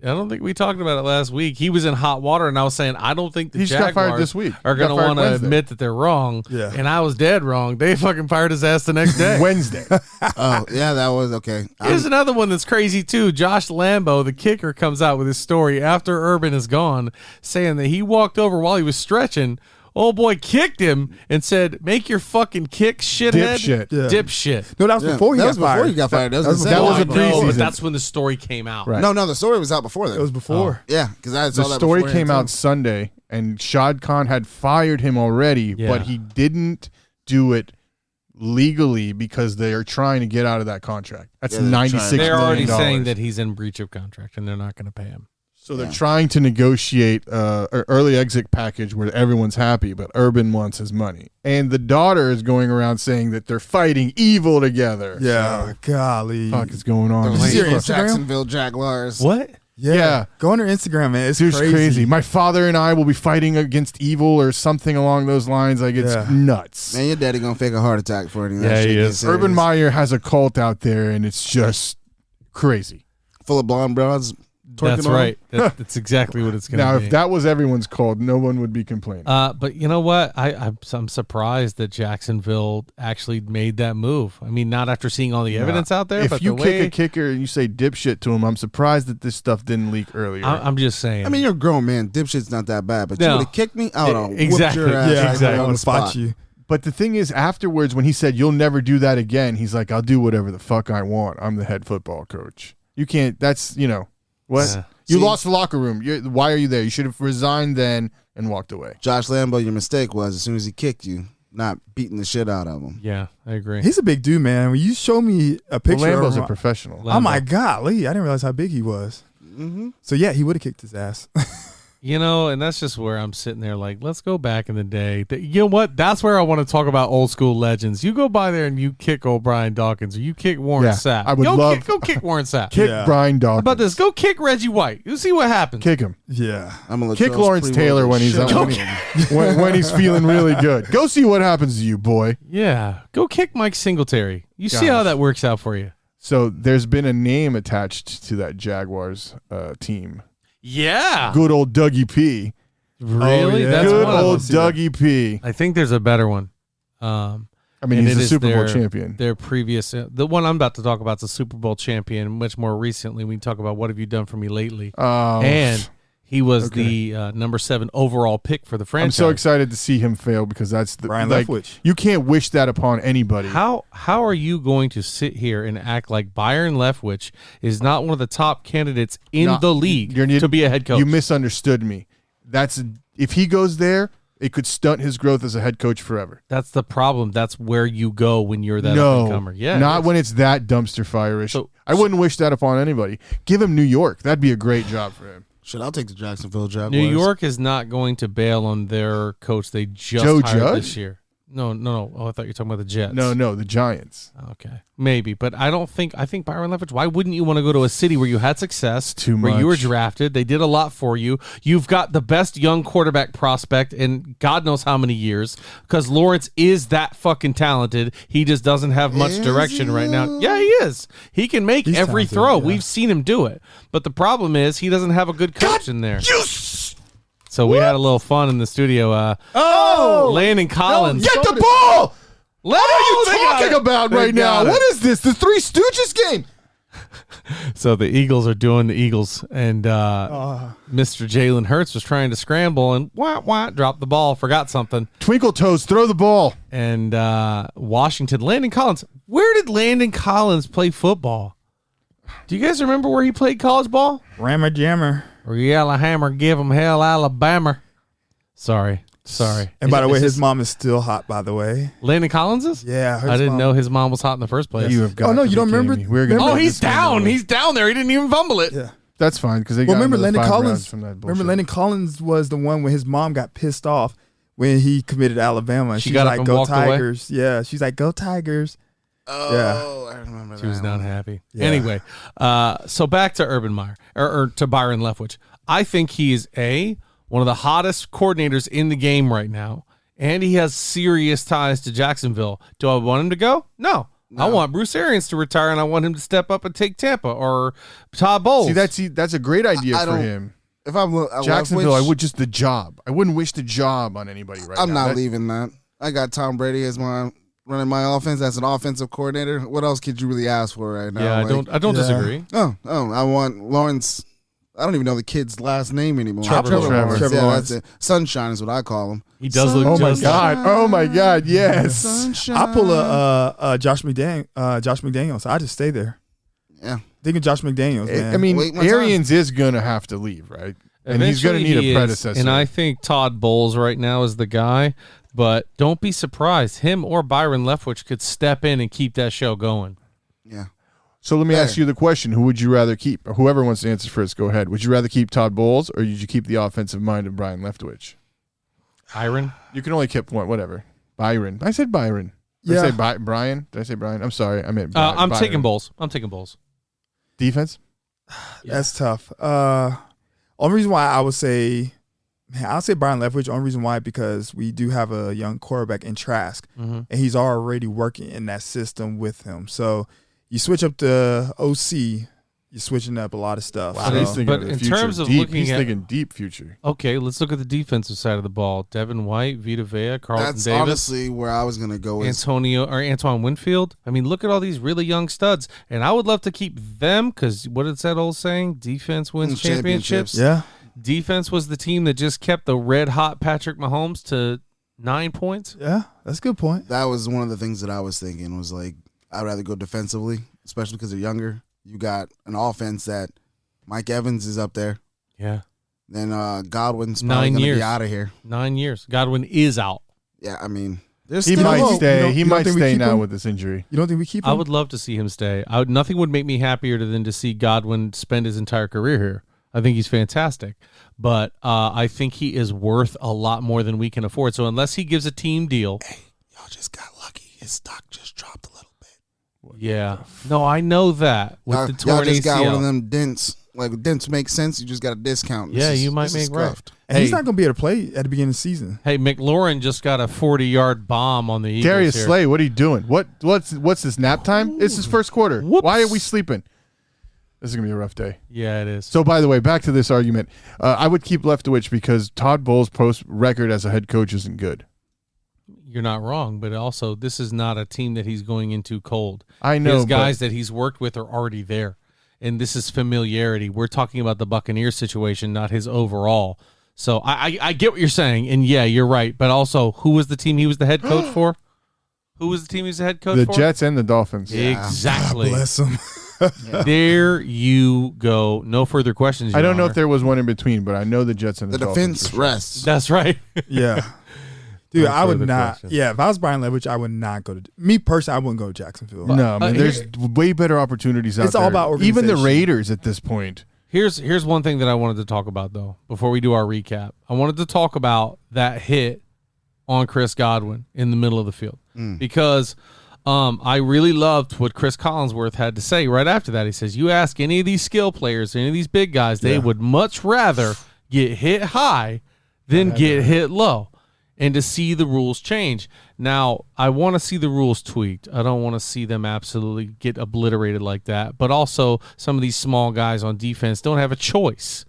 I don't think we talked about it last week. He was in hot water, and I was saying I don't think the Jaguars Jaguars got fired this week. are going to want to admit that they're wrong. Yeah. And I was dead wrong. They fucking fired his ass the next day. Wednesday. Oh, yeah, that was okay. Here's another one that's crazy, too. Josh Lambo, the kicker, comes out with his story after Urban is gone, saying that he walked over while he was stretching. Old boy kicked him and said, "Make your fucking kick, shithead." Dipshit. Yeah. Dipshit. No, that was before he got fired. Before he got fired. That was that was a No, preseason. but that's when the story came out. Right. No, the story was out before that. It was before. Yeah, because I saw The that story beforehand, came out too. Sunday, and Shad Khan had fired him already, Yeah. but he didn't do it legally because they are trying to get out of that contract. That's Yeah, they're $96 trying. They're already million. saying that he's in breach of contract and they're not going to pay him. So they're trying to negotiate an early exit package where everyone's happy, but Urban wants his money. And the daughter is going around saying that they're fighting evil together. Yeah, golly. What the fuck is going on? Those Is he your evil Instagram? Jacksonville Jaguars. What? Yeah. Go on her Instagram, man. It's It's crazy. crazy. My father and I will be fighting against evil or something along those lines. Like, it's nuts. Man, your daddy gonna fake a heart attack for any of that Yeah, shit. he Get is. serious. Urban Meyer has a cult out there, and it's just crazy. full of blonde broads. That's on. right. That's exactly what it's going to Now, be. if that was everyone's cult, no one would be complaining. But you know what? I'm surprised that Jacksonville actually made that move. I mean, not after seeing all the evidence out there. If but you the kick way, a kicker and you say dipshit to him, I'm surprised that this stuff didn't leak earlier. I'm just saying. I mean, you're a grown man. Dipshit's not that bad, but No. you would have kicked me. I would have Exactly. whooped your ass. Yeah, right exactly. there I on want the to spot spot. you. But the thing is, afterwards, when he said, "You'll never do that again," he's like, "I'll do whatever the fuck I want. I'm the head football coach. You can't, that's, what? Yeah. You See- lost the locker room. Why are you there? You should have resigned then and walked away." Josh Lambo, your mistake was as soon as he kicked you, not beating the shit out of him. yeah, I agree. He's a big dude, man. When you show me a picture Lambo's of a him, professional. Lambo. oh my God, Lee, I didn't realize how big he was. Mm-hmm. So yeah, he would have kicked his ass. And that's just where I'm sitting there like, let's go back in the day. You know what? That's where I want to talk about old school legends. You go by there and you kick old Brian Dawkins or you kick Warren Sapp. I would go kick Warren Sapp. Kick Brian Dawkins. How about this? Go kick Reggie White. You see what happens. Kick him. Yeah. I'm gonna Kick Lawrence Taylor when he's when he's feeling really good. Go see what happens to you, boy. Yeah. Go kick Mike Singletary. You see how that works out for you. So there's been a name attached to that Jaguars team. Yeah. Good old Dougie P. Really? yeah. That's Good one of old them. Dougie P. I think there's a better one. I mean, And he's it a is Super Bowl champion. Their previous, the one I'm about to talk about is a Super Bowl champion. Much more recently, we talk about what have you done for me lately, and he was the number 7 overall pick for the franchise. I'm so excited to see him fail because that's the Brian Leftwich. You can't wish that upon anybody. How are you going to sit here and act like Byron Leftwich is not one of the top candidates in the league to be a head coach? You misunderstood me. If he goes there, it could stunt his growth as a head coach forever. That's the problem. That's where you go when you're that No, up-and-comer. Yeah, not when it's that dumpster fire-ish. I wouldn't wish that upon anybody. Give him New York. That'd be a great job for him. Shit, I'll take the Jacksonville Jaguars. New York is not going to bail on their coach they just Joe hired Judge? this year. No. Oh, I thought you were talking about the Jets. No, the Giants. Okay, maybe, but I think Byron Leftwich. Why wouldn't you want to go to a city where you had success, Too where you were much. drafted? They did a lot for you. You've got the best young quarterback prospect in God knows how many years. Because Lawrence is that fucking talented. He just doesn't have much direction right now. Yeah, he is. He can make every talented, throw. yeah. We've seen him do it. But the problem is he doesn't have a good coach in there. So we had a little fun in the studio. Landon Collins. Get the ball! What What are you talking about right now? What is this? The Three Stooges game? So the Eagles are doing the Eagles, and Mr. Jalen Hurts was trying to scramble and dropped the ball, forgot something. Twinkle Toes, throw the ball. And Washington, Landon Collins. Where did Landon Collins play football? Do you guys remember where he played college ball? Rammer Jammer. Or Yellowhammer, give him hell, Alabama. Sorry. And by the way, Is his this- mom is still hot, by the way. Landon Collins is? Yeah. I didn't know his mom was hot in the first place. You have got Oh, no, to you don't be kidding remember- me. We're gonna remember- Oh, let he's this one down. go. He's down there. He didn't even fumble it. Yeah. That's fine because they got Well, remember another Landon 5 Collins? rounds from that bullshit. Remember Landon Collins was the one when his mom got pissed off when he committed Alabama. And She she's got up like, and "Go walked away? Tigers!" Yeah, she's like, "Go Tigers!" Oh, I remember that. She was not happy. Yeah. Anyway, so back to Urban Meyer or to Byron Leftwich. I think he is one of the hottest coordinators in the game right now, and he has serious ties to Jacksonville. Do I want him to go? No. I want Bruce Arians to retire, and I want him to step up and take Tampa or Todd Bowles. That's a great idea I for don't- him. If I'm Jacksonville, Leftwich, I would just the job. I wouldn't wish the job on anybody right I'm now. not leaving that. I got Tom Brady as my running my offense as an offensive coordinator. What else could you really ask for right now? Yeah, Like, I don't Yeah. disagree. I want Lawrence. I don't even know the kid's last name anymore. Trevor Lawrence. Trevor Yeah, Lawrence. that's it. Sunshine is what I call him. He does look Oh my just god! Oh my god! Yes. Sunshine. I pull a Josh McDaniels. I just stay there. Yeah. Thinking Josh McDaniels, man. I mean, Wait my time. Arians is gonna have to leave, right? And he's gonna Eventually need he a is, predecessor. and I think Todd Bowles right now is the guy. But don't be surprised. Him or Byron Leftwich could step in and keep that show going. Yeah. So let me Fair. ask you the question: who would you rather keep? Or whoever wants to answer first, go ahead. Would you rather keep Todd Bowles, or would you keep the offensive mind of Brian Leftwich? Byron? You can only keep one. Whatever. Byron. I said Byron. Did Yeah. I say Brian? Did I say Brian? I'm sorry. I meant I'm Byron. taking Bowles. I'm taking Bowles. Defense. That's tough. Only reason why I would say, I'll say Brian Leftwich. Only reason why because we do have a young quarterback in Trask, Mm-hmm. and he's already working in that system with him. So you switch up the OC, you're switching up a lot of stuff. Wow, So- he's thinking But of the in future terms of deep. looking He's at- thinking deep future. Okay, let's look at the defensive side of the ball. Devin White, Vita Vea, Carlton That's Davis, honestly where I was gonna go. Is Antoine Winfield. I mean, look at all these really young studs, and I would love to keep them because what is that old saying? Defense wins championships. yeah. Defense was the team that just kept the red hot Patrick Mahomes to 9 points. Yeah, that's a good point. that was one of the things that I was thinking was like I'd rather go defensively, especially because they're younger. You got an offense that Mike Evans is up there. Yeah, Then Godwin's probably 9 gonna years. be out of here. 9 years. Godwin is out. Yeah, I mean, there's He still might hope. stay. You He don't might think we stay keep now him? with this injury. You don't think we keep him? I would love to see him stay. Nothing would make me happier than to see Godwin spend his entire career here. I think he's fantastic. But I think he is worth a lot more than we can afford. So unless he gives a team deal. Hey, y'all just got lucky. His stock just dropped a little bit. Yeah. No, I know that. With the torn y'all just got one of ACL. them dents. Like, dents make sense. You just got a discount. Yeah, you might make right. And he's not going to be able to play at the beginning of the season. Hey, McLaurin just got a 40-yard bomb on the Eagles Darius here. Slay, what are you doing? What's this nap time? It's his first quarter. Whoops. Why are we sleeping? This is gonna be a rough day. Yeah, it is. So, by the way, back to this argument. I would keep Leftwich because Todd Bowles' post record as a head coach isn't good. You're not wrong, but also this is not a team that he's going into cold. I know, His guys that he's worked with are already there, and this is familiarity. We're talking about the Buccaneers situation, not his overall. So I get what you're saying, and yeah, you're right. But also, who was the team he was the head coach for? Who was the team he was the head coach for? The Jets and the Dolphins. Exactly. God bless him. There you go. No further questions. I Your don't know Honor. if there was one in between, but I know the Jets and the Dolphins. defense rests. That's right. Yeah. Dude, No I would further not. questions. Yeah, if I was Brian Leftwich, I would not go to. Me personally, I wouldn't go to Jacksonville. No, man, here- there's way better opportunities out It's there. all about Even the organization. Raiders at this point. Here's one thing that I wanted to talk about, though, before we do our recap. I wanted to talk about that hit on Chris Godwin in the middle of the field because I really loved what Chris Collinsworth had to say right after that. He says, you ask any of these skill players, any of these big guys, they would much rather get hit high than get hit low and to see the rules change. Now, I want to see the rules tweaked. I don't want to see them absolutely get obliterated like that. But also, some of these small guys on defense don't have a choice.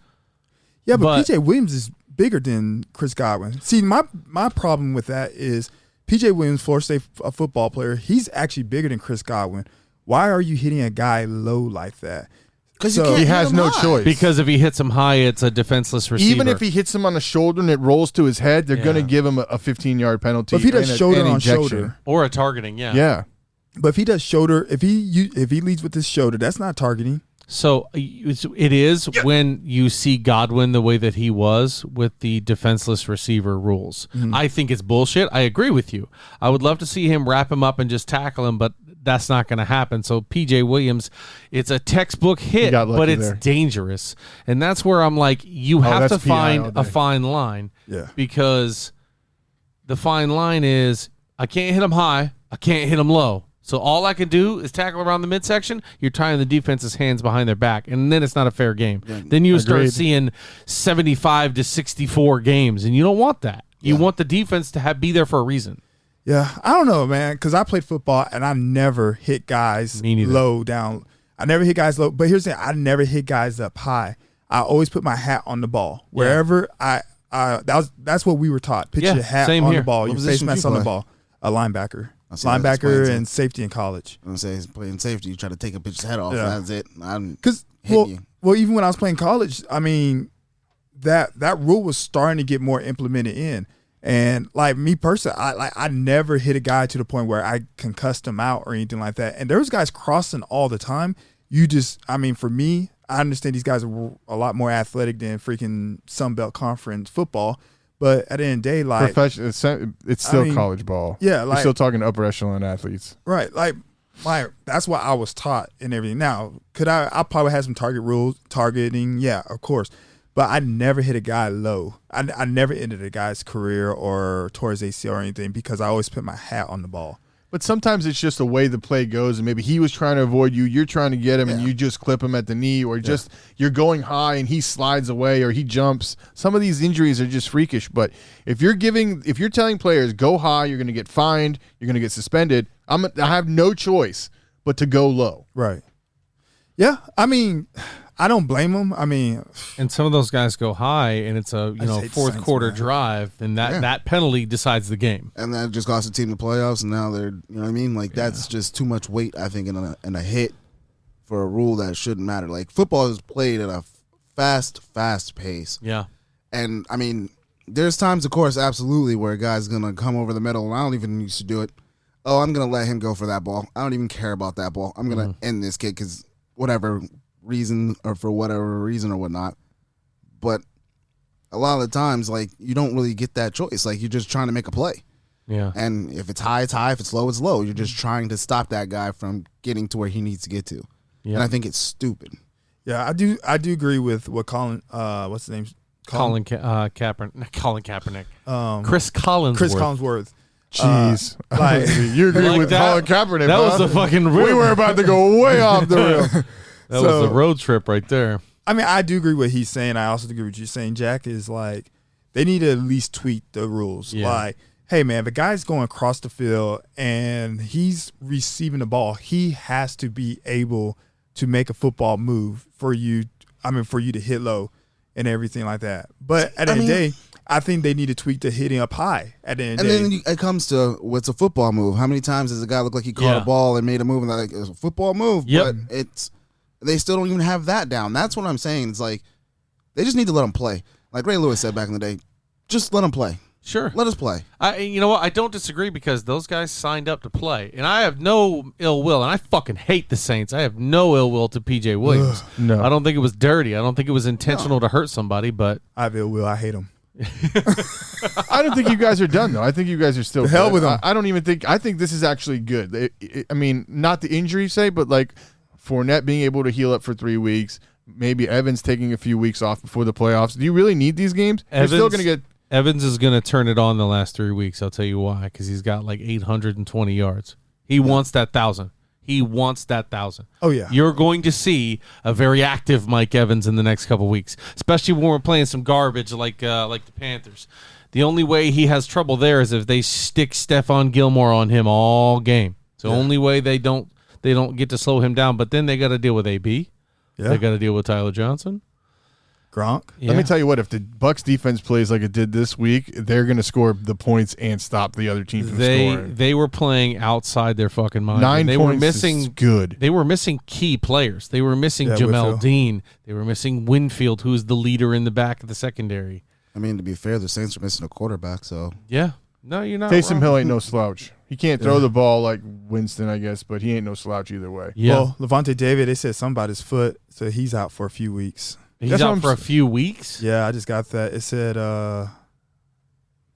Yeah, but But- PJ Williams is bigger than Chris Godwin. See, my problem with that is PJ Williams, Florida State a football player, he's actually bigger than Chris Godwin. Why are you hitting a guy low like that? Because So- you can't He hit has him no high. choice. Because if he hits him high, it's a defenseless receiver. Even if he hits him on the shoulder and it rolls to his head, they're going to Yeah. give him a 15-yard penalty. But if he does and shoulder an on injection. shoulder, or a targeting, Yeah. but if he does shoulder, if he leads with his shoulder, that's not targeting. So it is when you see Godwin the way that he was with the defenseless receiver rules. I think it's bullshit. I agree with you. I would love to see him wrap him up and just tackle him, but that's not going to happen. So PJ Williams, it's a textbook hit, got lucky but it's there. dangerous. And that's where I'm like, you have that's to PI all find day. a fine line. Yeah. Because the fine line is I can't hit him high, I can't hit him low. So all I can do is tackle around the midsection. You're tying the defense's hands behind their back, and then it's not a fair game. Then you start Agreed. seeing 75 to 64 games, and you don't want that. You want the defense to be there for a reason. Yeah, I don't know, man, because I played football and I never hit guys Me neither. low down. I never hit guys low, but here's the thing: I never hit guys up high. I always put my hat on the ball wherever that's what we were taught. Put Yeah, your hat same on here. the ball, What your face position did mask you on the play? ball. A linebacker, I see that. That's linebacker, playing and safety in college. I'm gonna say he's playing safety. You try to take a pitcher's head off. Yeah. That's it. I'm Because hit you. well, even when I was playing college, I mean, that rule was starting to get more implemented in. And like me personally, I never hit a guy to the point where I concussed him out or anything like that. And there was guys crossing all the time. For me, I understand these guys are a lot more athletic than freaking Sun Belt Conference football. But at the end of the day, like Professional, it's still mean, college ball. yeah, You're like still talking upper echelon athletes. right, like that's what I was taught and everything. Now, I probably had some targeting, yeah, of course. But I never hit a guy low. I never ended a guy's career or tore his ACL or anything because I always put my hat on the ball. But sometimes it's just the way the play goes, and maybe he was trying to avoid you, you're trying to get him, and you just clip him at the knee, or just you're going high and he slides away or he jumps. Some of these injuries are just freakish. But if you're telling players go high, you're going to get fined, you're going to get suspended. I have no choice but to go low. Right. Yeah, I mean, I don't blame him. I mean, And some of those guys go high, and it's a I just hate the fourth Saints, quarter man. drive, and that penalty decides the game. And that just cost the team the playoffs, and now they're, you know what I mean? Like, that's just too much weight, I think, in a hit for a rule that shouldn't matter. Like, football is played at a fast pace. Yeah. And, I mean, there's times, of course, absolutely, where a guy's going to come over the middle, and I don't even used to do it. Oh, I'm going to let him go for that ball. I don't even care about that ball. I'm going to end this kid because whatever reason or for whatever reason or whatnot. But a lot of the times, like, you don't really get that choice. Like, you're just trying to make a play. Yeah. And if it's high, it's high. If it's low, it's low. You're just trying to stop that guy from getting to where he needs to get to. Yeah. And I think it's stupid. Yeah, I do agree with what Colin. What's his name? Kaepernick. Chris Collinsworth. Chris Collinsworth. Jeez, like you agree like with that- Colin Kaepernick? That huh? was the fucking. We were about to go way off the rail. That was the road trip right there. I mean, I do agree with what he's saying. I also agree with what you're saying, Jack. Is like they need to at least tweak the rules. Yeah. Like, hey man, if a guy's going across the field and he's receiving the ball, he has to be able to make a football move for you. I mean, for you to hit low and everything like that. But at the end of the day, I think they need to tweak the hitting up high at the end of the day. And then it comes to what's a football move. How many times does a guy look like he caught a ball and made a move and like it's a football move? Yep. But they still don't even have that down. That's what I'm saying. It's like they just need to let them play. Like Ray Lewis said back in the day, just let them play. Sure. Let us play. You know what? I don't disagree because those guys signed up to play. And I have no ill will. And I fucking hate the Saints. I have no ill will to P.J. Williams. No. I don't think it was dirty. I don't think it was intentional to hurt somebody, but. I have ill will. I hate him. I don't think you guys are done though. I think you guys are still The hell good. with 'em. I don't even think. I think this is actually good. I mean, not the injury say, but like Fournette being able to heal up for 3 weeks. Maybe Evans taking a few weeks off before the playoffs. Do you really need these games? You're still going to get. Evans is going to turn it on the last 3 weeks. I'll tell you why. Because he's got like 820 yards. He wants that 1,000. He wants that 1,000. Oh, yeah. You're going to see a very active Mike Evans in the next couple weeks, especially when we're playing some garbage like the Panthers. The only way he has trouble there is if they stick Stephon Gilmore on him all game. It's the only way they don't get to slow him down. But then they got to deal with AB. Yeah. They got to deal with Tyler Johnson. Gronk. Yeah. Let me tell you what. If the Bucs defense plays like it did this week, they're going to score the points and stop the other team from scoring. They were playing outside their fucking mind. 9 They points were missing is good. They were missing key players. They were missing Jamel Whitfield. Dean. They were missing Winfield, who's the leader in the back of the secondary. I mean, to be fair, the Saints are missing a quarterback, so Yeah. No, you're not Taysom wrong. Hill ain't no slouch. He can't throw the ball like Winston, I guess, but he ain't no slouch either way. Yeah. Well, Levante David, they said something about his foot, so he's out for a few weeks. He's That's what out I'm for a s- few weeks. Yeah, I just got that. It said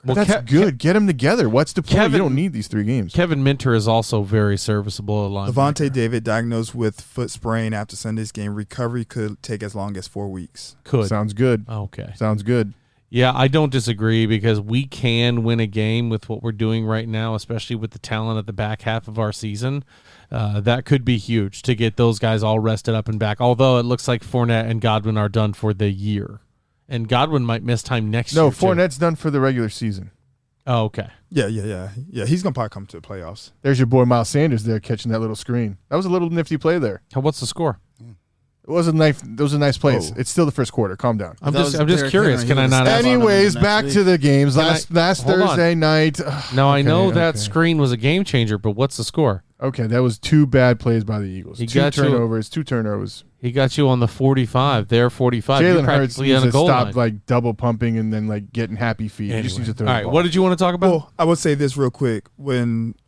Well, That's good. Get them together. What's the point? Kevin- You don't need these 3 games. Kevin Minter is also very serviceable at linebacker. Levante David diagnosed with foot sprain after Sunday's game. Recovery could take as long as 4 weeks. Could. Sounds good. Okay. Sounds good. Yeah, I don't disagree because we can win a game with what we're doing right now, especially with the talent at the back half of our season. That could be huge to get those guys all rested up and back. Although it looks like Fournette and Godwin are done for the year. And Godwin might miss time next year. No, too. Fournette's done for the regular season. Oh, okay. Yeah. He's gonna probably come to the playoffs. There's your boy Miles Sanders there catching that little screen. That was a little nifty play there. What's the score? It was a nice. Those are nice plays. Oh. It's still the first quarter. Calm down. I'm That just was Derrick curious. Henry. Can He I was not dead ask? on him Anyways, next back week. to the games. Can Last hold on. Thursday night. No, I know Okay, that okay. screen was a game changer, but what's the score? Okay, that was 2 bad plays by the Eagles. He 2 got you- turnovers. 2 turnovers. He got you on the 45. They're 45. You're Jalen Hurts practically needs on a to goal stop line. like double pumping and then like getting happy feet. He just Anyway. needs to throw All the right, ball. what did you want to talk about? Well, I would say this real quick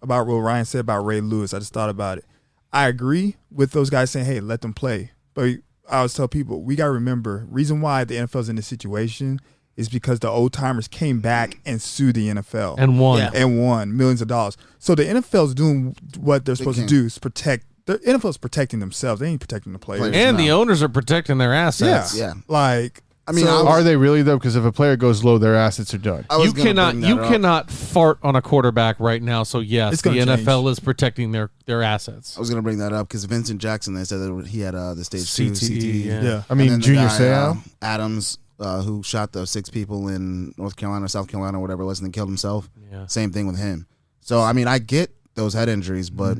about what Ryan said about Ray Lewis. I just thought about it. I agree with those guys saying, "Hey, let them play." But I always tell people we got to remember reason why the NFL's in this situation is because the old timers came back and sued the NFL and won. Yeah. and won millions of dollars. So the NFL's doing what they're supposed to can't. do is protect. The NFL's protecting themselves. They ain't protecting the players. Players. And the No. owners are protecting their assets. Yeah. Like I mean, so- Are they really though? Because if a player goes low, their assets are done. I was You gonna cannot bring that you up. cannot fart on a quarterback right now. So yes, It's the gonna NFL is protecting their assets. I was going to bring that up because Vincent Jackson, they said that he had the stage 2 CTE, CTE. yeah. I mean, And then the Junior guy, Seau. Adams, who shot the 6 people in North Carolina or South Carolina or whatever it was and then killed himself. Yeah. Same thing with him. So, I mean, I get those head injuries, but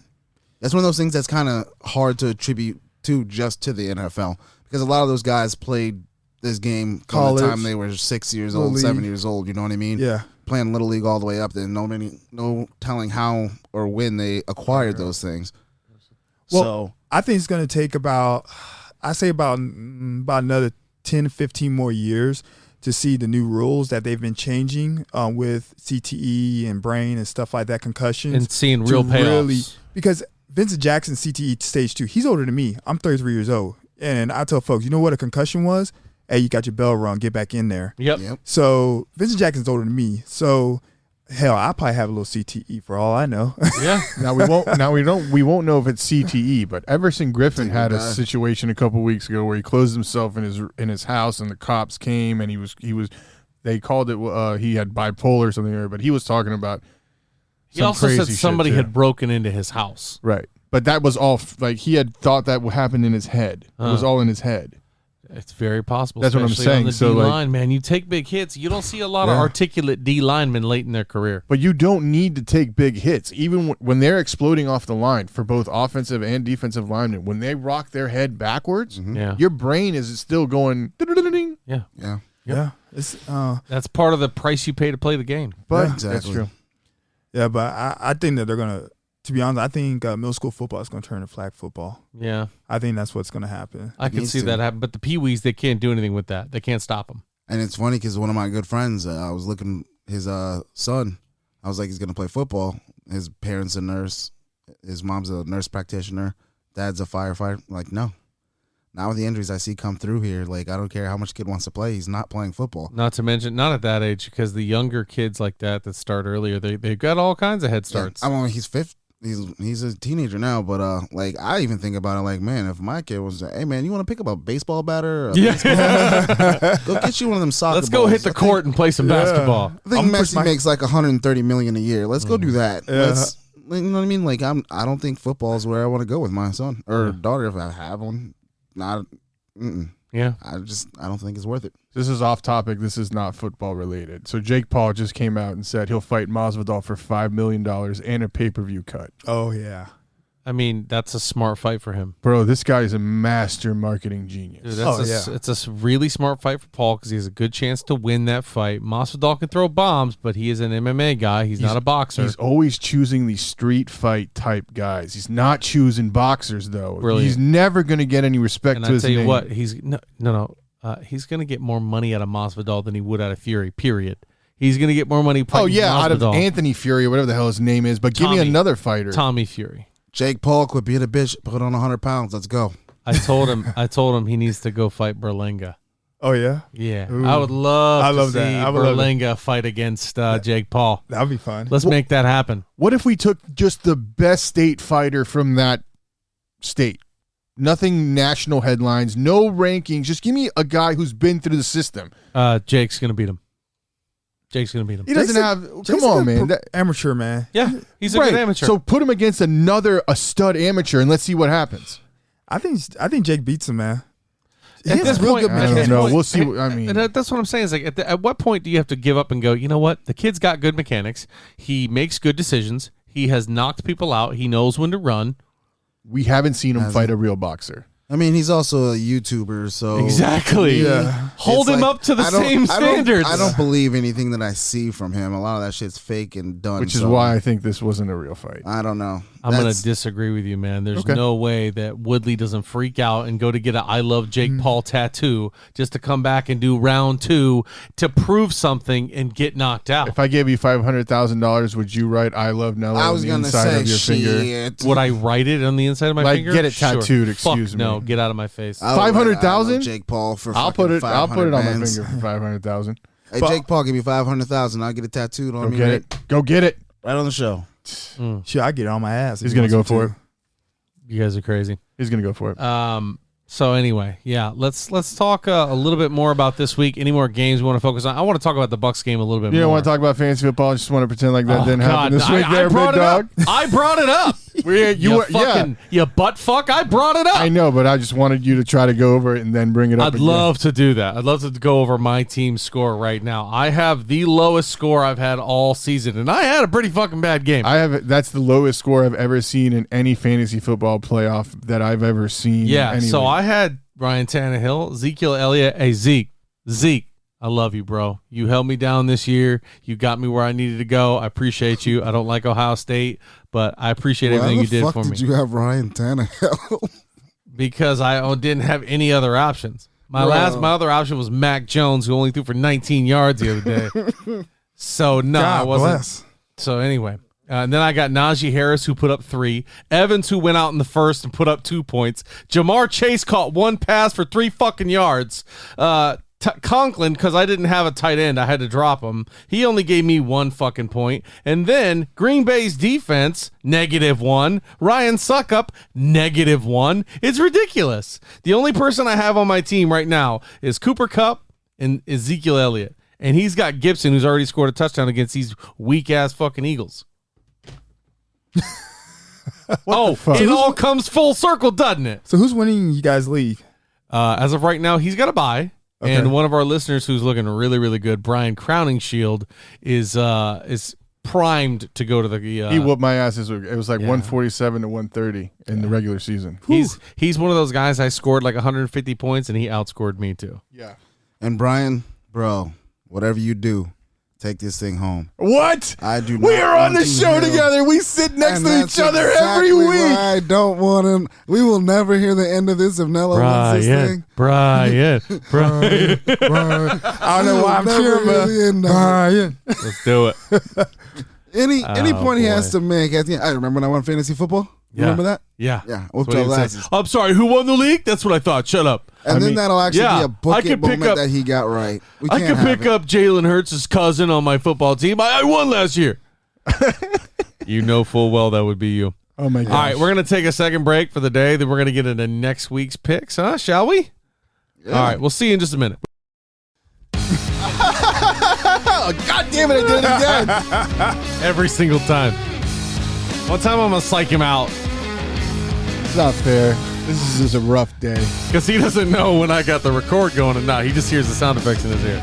that's one of those things that's kind of hard to attribute to just to the NFL because a lot of those guys played this game from College. the time they were 6 years Little old, 7 league. years old. You know what I mean? yeah. Playing Little League all the way up there. No telling how or when they acquired those things. Well, So, I think it's going to take about another 10, 15 more years to see the new rules that they've been changing with CTE and brain and stuff like that, concussions. And seeing to real payoffs. because Vincent Jackson, CTE stage 2, he's older than me. I'm 33 years old. And I tell folks, you know what a concussion was? Hey, you got your bell rung, get back in there. Yep. yep. So Vincent Jackson's older than me. So Hell, I probably have a little CTE for all I know. Yeah. We won't know if it's CTE, but Everson Griffin had a situation a couple weeks ago where he closed himself in his house, and the cops came, and he was they called it he had bipolar or something, but he was talking about. He also said somebody had broken into his house. Right, but that was all like he had thought that would happen in his head. It was all in his head. It's very possible. That's what I'm saying. On the so D-line, man, you take big hits. You don't see a lot of articulate D linemen late in their career. But you don't need to take big hits, even when they're exploding off the line for both offensive and defensive linemen. When they rock their head backwards, your brain is still going. Yeah. It's that's part of the price you pay to play the game. But exactly. That's true. Yeah, but I think that they're gonna. To be honest, I think middle school football is going to turn to flag football. Yeah. I think that's what's going to happen. I can see that happen. But the Pee-wees, they can't do anything with that. They can't stop them. And it's funny because one of my good friends, I was looking his son. I was like, he's going to play football. His parents a nurse. His mom's a nurse practitioner. Dad's a firefighter. Like, no. Now with the injuries I see come through here, like, I don't care how much kid wants to play. He's not playing football. Not to mention, not at that age, because the younger kids like that start earlier, they've got all kinds of head starts. Yeah, I mean, he's 5th. He's a teenager now, but like I even think about it like, man, if my kid was, hey man, you want to pick up a baseball batter? Go get you one of them soccer Let's go hit the court and play some basketball. I think Messi makes like $130 million a year. Let's go do that. Yeah. You know what I mean? Like I don't think football is where I want to go with my son or daughter if I have one. Not. Yeah. I don't think it's worth it. This is off topic. This is not football related. So Jake Paul just came out and said he'll fight Masvidal for $5 million and a pay-per-view cut. Oh, yeah. I mean, that's a smart fight for him. Bro, this guy is a master marketing genius. Dude, it's a really smart fight for Paul because he has a good chance to win that fight. Masvidal can throw bombs, but he is an MMA guy. He's not a boxer. He's always choosing these street fight type guys. He's not choosing boxers, though. Brilliant. He's never going to get any respect and to his name. And I tell you what, he's going to get more money out of Masvidal than he would out of Fury, period. He's going to get more money fighting Masvidal. Out of Anthony Fury or whatever the hell his name is, but give me another fighter. Tommy Fury. Jake Paul, quit being a bitch. Put on 100 pounds. Let's go. I told him he needs to go fight Berlanga. Oh, yeah? Yeah. Ooh. I would love to see Berlanga fight against Jake Paul. That would be fun. Let's make that happen. What if we took just the best state fighter from that state? Nothing national headlines, no rankings. Just give me a guy who's been through the system. Jake's going to beat him. He doesn't have. Come on, man. Amateur, man. Yeah, he's a good amateur. So put him against a stud amateur, and let's see what happens. I think Jake beats him, man. At this point, I don't know. We'll see. I mean, that's what I'm saying. Is like, at what point do you have to give up and go? You know what? The kid's got good mechanics. He makes good decisions. He has knocked people out. He knows when to run. We haven't seen him fight a real boxer. I mean, he's also a YouTuber, so exactly. Hold him up to the same standards. I don't believe anything that I see from him. A lot of that shit's fake and done. Which is why I think this wasn't a real fight. I don't know. I'm going to disagree with you, man. There's no way that Woodley doesn't freak out and go to get a I Love Jake Paul tattoo just to come back and do round 2 to prove something and get knocked out. If I gave you $500,000, would you write I Love Nello on the inside of your finger? Would I write it on the inside of my finger? Get it tattooed, excuse me. No, get out of my face. $500,000? Jake Paul for I'll put it on my bands. finger for $500,000. Hey, Jake Paul, give me $500,000. I'll get it tattooed on me. Go get it. Right on the show. Shit, I get it on my ass. He's gonna go for it. You guys are crazy. He's gonna go for it. So anyway, yeah, let's talk a little bit more about this week. Any more games we want to focus on? I want to talk about the Bucs game a little bit more. You don't want to talk about fantasy football? I just want to pretend like that didn't happen this week. I brought it up. You butt fuck. I brought it up. I know, but I just wanted you to try to go over it and then bring it up. I'd love to do that. I'd love to go over my team's score right now. I have the lowest score I've had all season, and I had a pretty fucking bad game. That's the lowest score I've ever seen in any fantasy football playoff that I've ever seen. Yeah, so I had Ryan Tannehill, Ezekiel Elliott. Hey, Zeke, I love you, bro. You held me down this year. You got me where I needed to go. I appreciate you. I don't like Ohio State, but I appreciate everything you did for me. Why the fuck did you have Ryan Tannehill? Because I didn't have any other options. My other option was Mac Jones, who only threw for 19 yards the other day. So no, I wasn't. Bless. So anyway. And then I got Najee Harris, who put up 3. Evans, who went out in the first and put up 2 points. Jamar Chase caught 1 pass for 3 fucking yards. Conklin, because I didn't have a tight end, I had to drop him. He only gave me 1 fucking point. And then Green Bay's defense, -1. Ryan Suckup, -1. It's ridiculous. The only person I have on my team right now is Cooper Kupp and Ezekiel Elliott. And he's got Gibson, who's already scored a touchdown against these weak-ass fucking Eagles. It all comes full circle, doesn't it? So who's winning you guys' league? As of right now, he's got a bye. Okay. And one of our listeners who's looking really, really good, Brian Crowningshield, is primed to go to the. He whooped my ass this week. It was like 147 to 130 in the regular season. He's one of those guys I scored like 150 points, and he outscored me too. Yeah. And Brian, bro, whatever you do, take this thing home. What? I do not. We are on the want show to together. We sit next And to that's each other every exactly week. why I don't want him. We will never hear the end of this if Nello wins this thing. Brian. I don't know why I'm Never cheering, hear but the end of it. Brian. Let's do it. Any point he has boy. to make at the end. I remember when I won fantasy football. You Yeah. remember that? Yeah. Yeah. That's Whooped what he our would say. asses. I'm sorry, who won the league? That's what I thought. Shut up. And then that'll actually yeah, be a I book could it pick moment up- that he got right. We I can't could have pick it. up Jalen Hurts' cousin on my football team. I won last year. You know full well that would be you. Oh my gosh. All right, we're going to take a second break for the day. Then we're going to get into next week's picks, huh? Shall we? Yeah. All right, we'll see you in just a minute. God damn it, I did it again. Every single time. One time I'm going to psych him out It's not fair. This is just a rough day. because he doesn't know when I got the record going or not. He just hears the sound effects in his ear.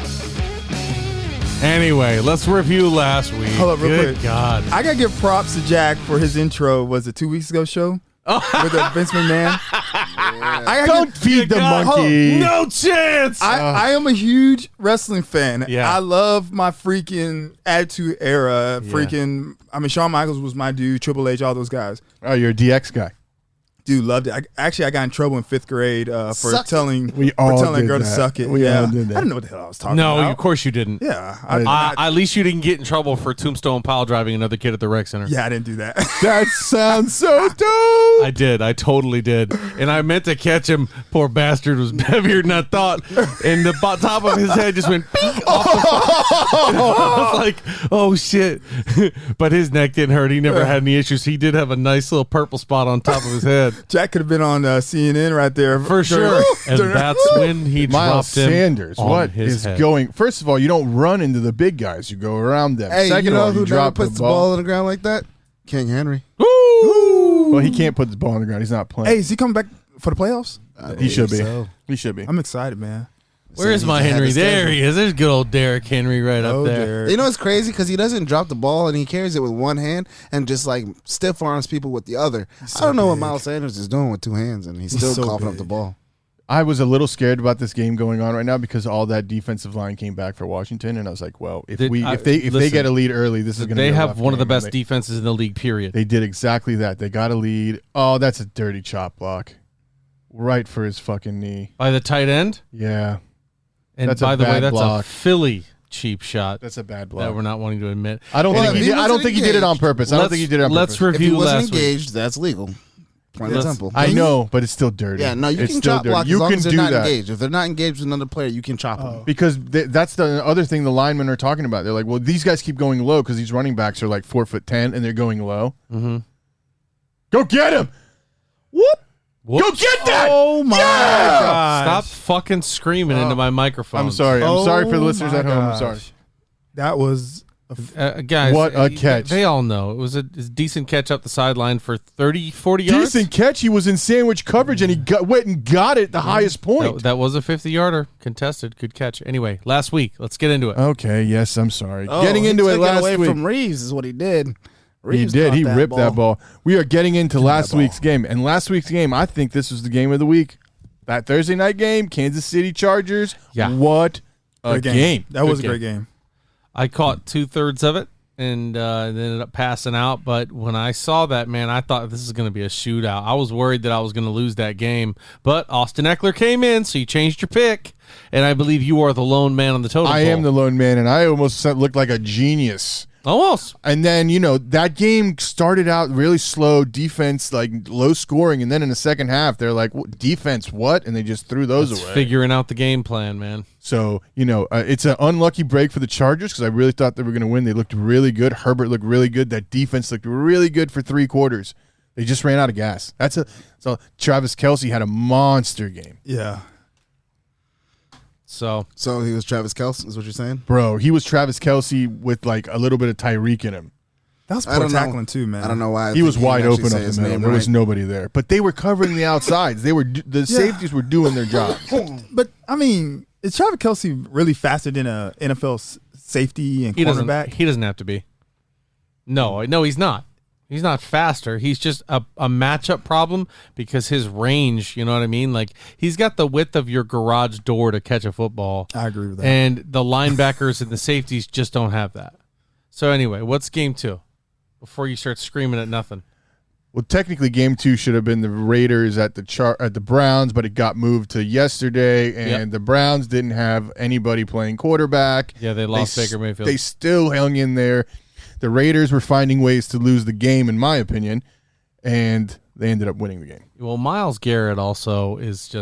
Anyway, let's review last week. Hold up real Good quick. God. I gotta give props to Jack for his intro. Was it 2 weeks ago show with the Vince McMahon? I gotta Don't feed the God, monkey. No chance. I am a huge wrestling fan. Yeah. I love my freaking Attitude Era. Freaking, I mean, Shawn Michaels was my dude. Triple H, all those guys. Oh, you're a DX guy. Dude, loved it. I got in trouble in 5th grade for Suck it. telling We for all telling a did girl to that. suck it. We yeah. all did that. I didn't know what the hell I was talking No, about. of course you didn't. Yeah. At least you didn't get in trouble for tombstone pile driving another kid at the rec center. Yeah, I didn't do that. That sounds so dope. I did. I totally did. And I meant to catch him. Poor bastard was heavier than I thought. And the top of his head just went pink off the and I was like, oh, shit. But his neck didn't hurt. He never had any issues. He did have a nice little purple spot on top of his head. Jack could have been on CNN right there. For sure. And that's when he Miles dropped him Sanders, on what his is head. going? First of all, you don't run into the big guys; you go around them. Hey, Second you of know all, who you never drop puts the the ball on the ground like that? King Henry. Well, he can't put the ball on the ground. He's not playing. Hey, is he coming back for the playoffs? he should be. So. He should be. I'm excited, man. Where is Saying my he's ahead Henry? of There schedule. he is. There's good old Derrick Henry right up there. Derek. You know what's crazy? Because he doesn't drop the ball and he carries it with one hand and just like stiff arms people with the other. I don't know what Miles Sanders is doing with two hands and he's still so coughing up big. the ball. I was a little scared about this game going on right now because all that defensive line came back for Washington, and I was like, well, if they listen, get a lead early, this is going to be They a have rough one of the game. best And defenses in the league, period. They did exactly that. They got a lead. Oh, that's a dirty chop block, right for his fucking knee. By the tight end? Yeah, And That's a by the way, bad that's block. a Philly cheap shot that's a bad that block. we're not wanting to admit. I don't Well, think if he he did. I wasn't don't think he did it on engaged, purpose. I don't think he did it on Let's purpose. If he review wasn't last week. engaged, that's legal. Plain and Let's- simple. I know, but it's still dirty. Yeah, no, you It's can still chop dirty. block You as long can as they're do not that. engaged. If they're not engaged with another player, you can chop them. Because that's the other thing the linemen are talking about. They're like, well, these guys keep going low because these running backs are like 4'10" and they're going low. Mm-hmm. Go get him! Whoop! Go get that! Oh my Yeah! Stop fucking screaming into my microphone. I'm sorry. I'm sorry for the listeners my at home. I'm gosh. sorry. That was Guys, What a catch. They all know. It was a decent catch up the sideline for 30, 40 yards. Decent catch. He was in sandwich coverage and he went and got it at the highest point. That was a 50-yarder contested. Good catch. Anyway, last week. Let's get into it. Okay. Yes, I'm sorry. Oh, Getting into he it took last away week. from Reeves is what he did. He Reeves did. caught He ripped that ball. We are getting into last ball. week's game. And last week's game, I think this was the game of the week. That Thursday night game, Kansas City Chargers. Yeah. What a great game. That was a Good great game. I caught 2/3 of it and then ended up passing out. But when I saw that, man, I thought this is going to be a shootout. I was worried that I was going to lose that game. But Austin Eckler came in, so you changed your pick. And I believe you are the lone man on the totem I pole. am the lone man, and I almost looked like a genius Almost. And then, that game started out really slow, defense, like low scoring. And then in the second half, they're like, defense, what? And they just threw those away. Figuring out the game plan, man. So, it's an unlucky break for the Chargers because I really thought they were going to win. They looked really good. Herbert looked really good. That defense looked really good for 3 quarters. They just ran out of gas. So Travis Kelce had a monster game. Yeah. So he was Travis Kelce, is what you're saying? Bro, he was Travis Kelce with like a little bit of Tyreek in him. That was poor tackling too, man. I don't know why. He was wide open up the middle. There was nobody there. But they were covering the outsides. The safeties were doing their job. But, I mean, is Travis Kelce really faster than a NFL safety and cornerback? He doesn't have to be. No, he's not. He's not faster. He's just a matchup problem because his range, you know what I mean? Like, he's got the width of your garage door to catch a football. I agree with that. And the linebackers and the safeties just don't have that. So, anyway, what's game 2? Before you start screaming at nothing. Well, technically, game 2 should have been the Raiders at the Browns, but it got moved to yesterday, and the Browns didn't have anybody playing quarterback. Yeah, they lost Baker Mayfield. They still hung in there. The Raiders were finding ways to lose the game, in my opinion, and they ended up winning the game. Well, Myles Garrett also is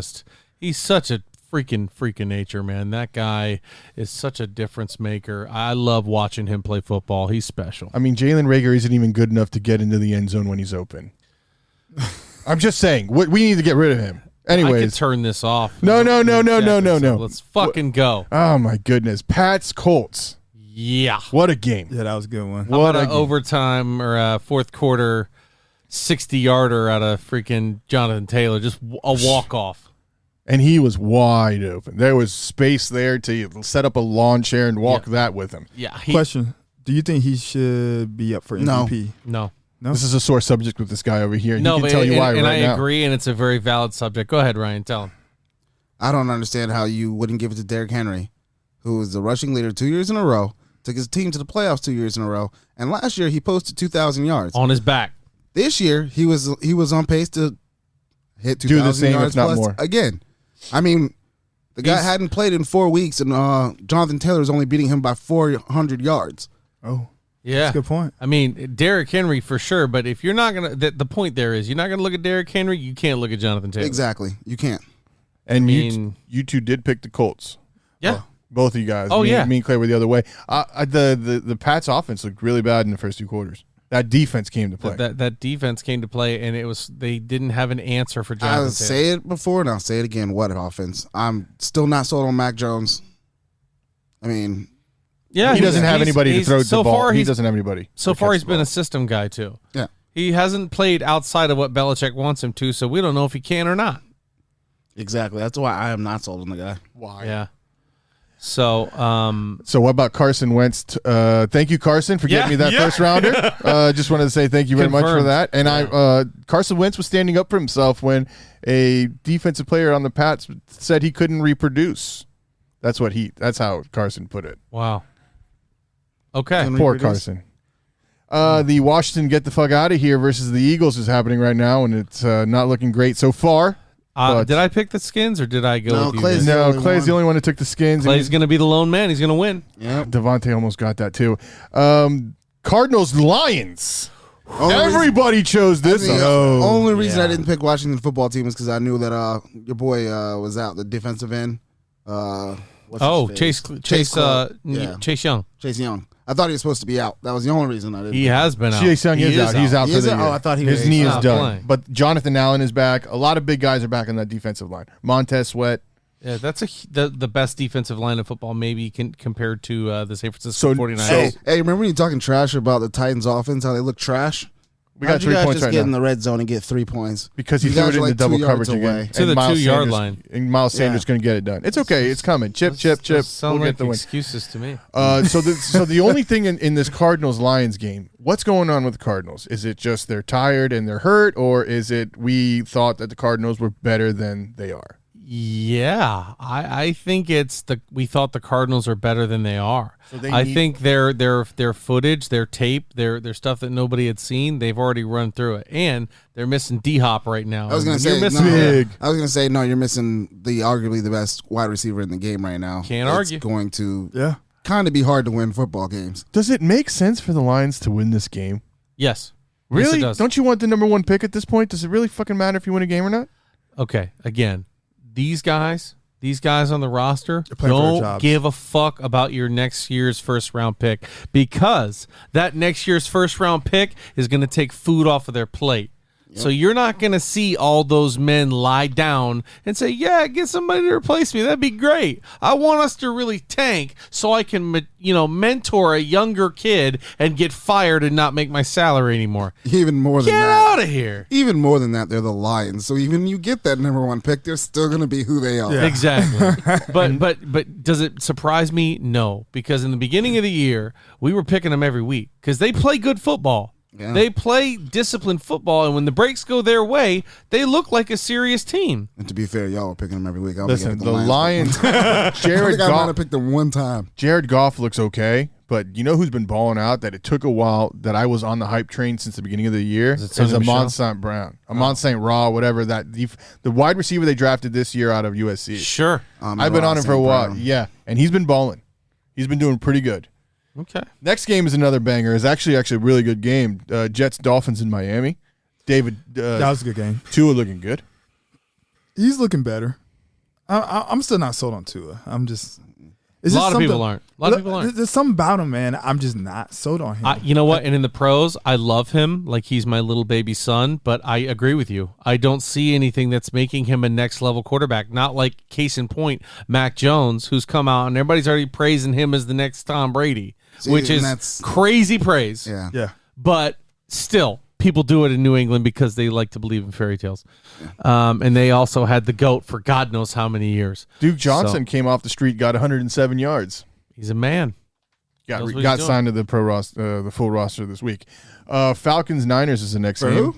he's such a freaking freak of nature, man. That guy is such a difference maker. I love watching him play football. He's special. I mean, Jalen Reagor isn't even good enough to get into the end zone when he's open. I'm just saying, we need to get rid of him. Anyways. I could turn this off. No. Let's fucking go. Oh, my goodness. Pats Colts. Yeah. What a game. Yeah, that was a good one. How about an overtime or a fourth quarter 60-yarder out of freaking Jonathan Taylor? Just a walk-off. And he was wide open. There was space there to set up a lawn chair and walk that with him. Yeah. Question. Do you think he should be up for MVP? No. This is a sore subject with this guy over here. No, he can tell you why and right now. I agree, and it's a very valid subject. Go ahead, Ryan. Tell him. I don't understand how you wouldn't give it to Derrick Henry, who was the rushing leader 2 years in a row, took his team to the playoffs 2 years in a row, and last year he posted 2,000 yards. On his back. This year, he was on pace to hit 2,000 Do the same, yards if not plus more. again. I mean, the guy hadn't played in 4 weeks, and Jonathan Taylor is only beating him by 400 yards. Oh, yeah. That's a good point. I mean, Derrick Henry for sure, but if you're not going to – the point there is you're not going to look at Derrick Henry, you can't look at Jonathan Taylor. Exactly. You can't. And you two did pick the Colts. Yeah. Both of you guys. Me and Clay were the other way. The Pats offense looked really bad in the first 2 quarters. That defense came to play. That defense came to play, and they didn't have an answer for Jonathan Taylor. I'll say it before, and I'll say it again. What an offense. I'm still not sold on Mac Jones. I mean, yeah, he doesn't have anybody to throw the ball. He doesn't have anybody. So far, he's been a system guy, too. Yeah. He hasn't played outside of what Belichick wants him to, so we don't know if he can or not. Exactly. That's why I am not sold on the guy. Why? Yeah. So what about Carson Wentz? Thank you, Carson, for getting me that first rounder. Just wanted to say thank you very much for that. And Carson Wentz was standing up for himself when a defensive player on the Pats said he couldn't reproduce. That's how Carson put it. Wow. Okay. Poor Carson. The Washington get the fuck out of here versus the Eagles is happening right now, and it's not looking great so far. Did I pick the Skins or did I go with you? Clay's the only one who took the Skins. Clay's going to be the lone man. He's going to win. Yeah. Devontae almost got that too. Cardinals Lions. Everybody chose this. The only reason I didn't pick Washington football team is because I knew that your boy was out, the defensive end. Chase Young. Chase Young. I thought he was supposed to be out. That was the only reason I didn't. He has been out. Chase Young is out. He's out for the year. Oh, I thought he was. His knee is done. playing. But Jonathan Allen is back. A lot of big guys are back on that defensive line. Montez Sweat. Yeah, that's the best defensive line of football, maybe compared to the San Francisco 49ers. Hey, remember when you talking trash about the Titans offense, how they look trash? We got 3 points just right get now. in the red zone and get 3 points because he You threw guys it are in the double 2 coverage yards again. away. To the 2-yard line. And Miles Sanders going to get it done. It's okay. It's coming. Chip. Sound We'll like get the win. excuses to me. So the only thing in this Cardinals-Lions game, what's going on with the Cardinals? Is it just they're tired and they're hurt, or is it we thought that the Cardinals were better than they are? Yeah, I think we thought the Cardinals are better than they are. So I think their footage, their tape, their stuff that nobody had seen, they've already run through it, and they're missing D-Hop right now. I was going to say, you're missing him. I was going to say, no, you're missing arguably the best wide receiver in the game right now. Can't argue. Going to, Yeah. kind of be hard to win football games. Does it make sense for the Lions to win this game? Yes. Really? Yes, it does. Don't you want the number 1 pick at this point? Does it really fucking matter if you win a game or not? Okay, again, these guys on the roster playing for their don't jobs. give a fuck about your next year's first round pick, because that next year's first round pick is going to take food off of their plate. So you're not going to see all those men lie down and say, yeah, get somebody to replace me. That'd be great. I want us to really tank so I can, mentor a younger kid and get fired and not make my salary anymore. Even more than Get that. out of here. Even more than that, they're the Lions. So even you get that number 1 pick, they're still going to be who they are. Yeah. Exactly. But does it surprise me? No, because in the beginning of the year, we were picking them every week because they play good football. Yeah. They play disciplined football, and when the breaks go their way, they look like a serious team. And to be fair, y'all were picking them every week. I'll Listen, be the Lions. I Jared think I might Goff. have picked them one time. Jared Goff looks okay, but you know who's been balling out? That it took a while. That I was on the hype train since the beginning of the year. Is it Is Sony Amon Michel? St. Brown, Amon St. Raw, whatever that the wide receiver they drafted this year out of USC. Sure. I've been on him for a while. Yeah, and he's been balling. He's been doing pretty good. Okay. Next game is another banger. It's actually a really good game. Jets Dolphins in Miami. David That was a good game. Tua looking good. He's looking better. I'm still not sold on Tua. I'm just. A lot of people aren't. There's something about him, man. I'm just not sold on him. You know what? And in the pros, I love him like he's my little baby son, but I agree with you. I don't see anything that's making him a next level quarterback. Not like, case in point, Mac Jones, who's come out and everybody's already praising him as the next Tom Brady, which is crazy praise. Yeah. Yeah. But still, people do it in New England because they like to believe in fairy tales. And they also had the GOAT for God knows how many years. Duke Johnson So, came off the street, got 107 yards. he's a man. Knows what he's Got doing. signed to the pro roster, the full roster this week. Falcons Niners is the next For game. who?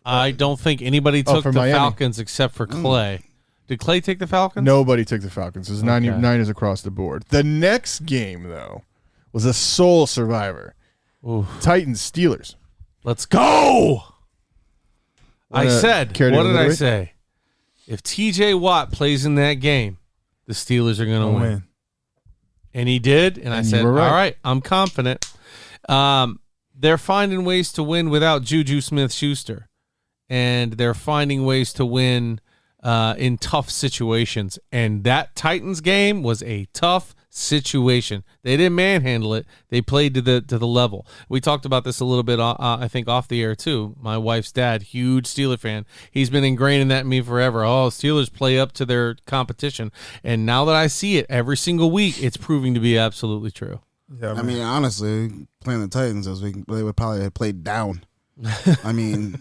I don't think anybody took for the Miami. Falcons except for Clay. Did Clay take the Falcons? Nobody took the Falcons. There's Okay. Niners across the board. The next game though was a soul survivor. Ooh. Titans Steelers. Let's go. I said, care to what did I alliterate? say? If TJ Watt plays in that game, the Steelers are going to win. And he did, and I And you said, were right. all right, I'm confident. They're finding ways to win without Juju Smith-Schuster, and they're finding ways to win in tough situations. And that Titans game was a tough situation. They didn't manhandle it. They played to the level. We talked about this a little bit, I think, off the air too. My wife's dad, huge Steeler fan. He's been ingraining that in me forever. Oh, Steelers play up to their competition. And now that I see it every single week, it's proving to be absolutely true. Yeah, I mean, honestly, playing the Titans this week, they would probably have played down. I mean,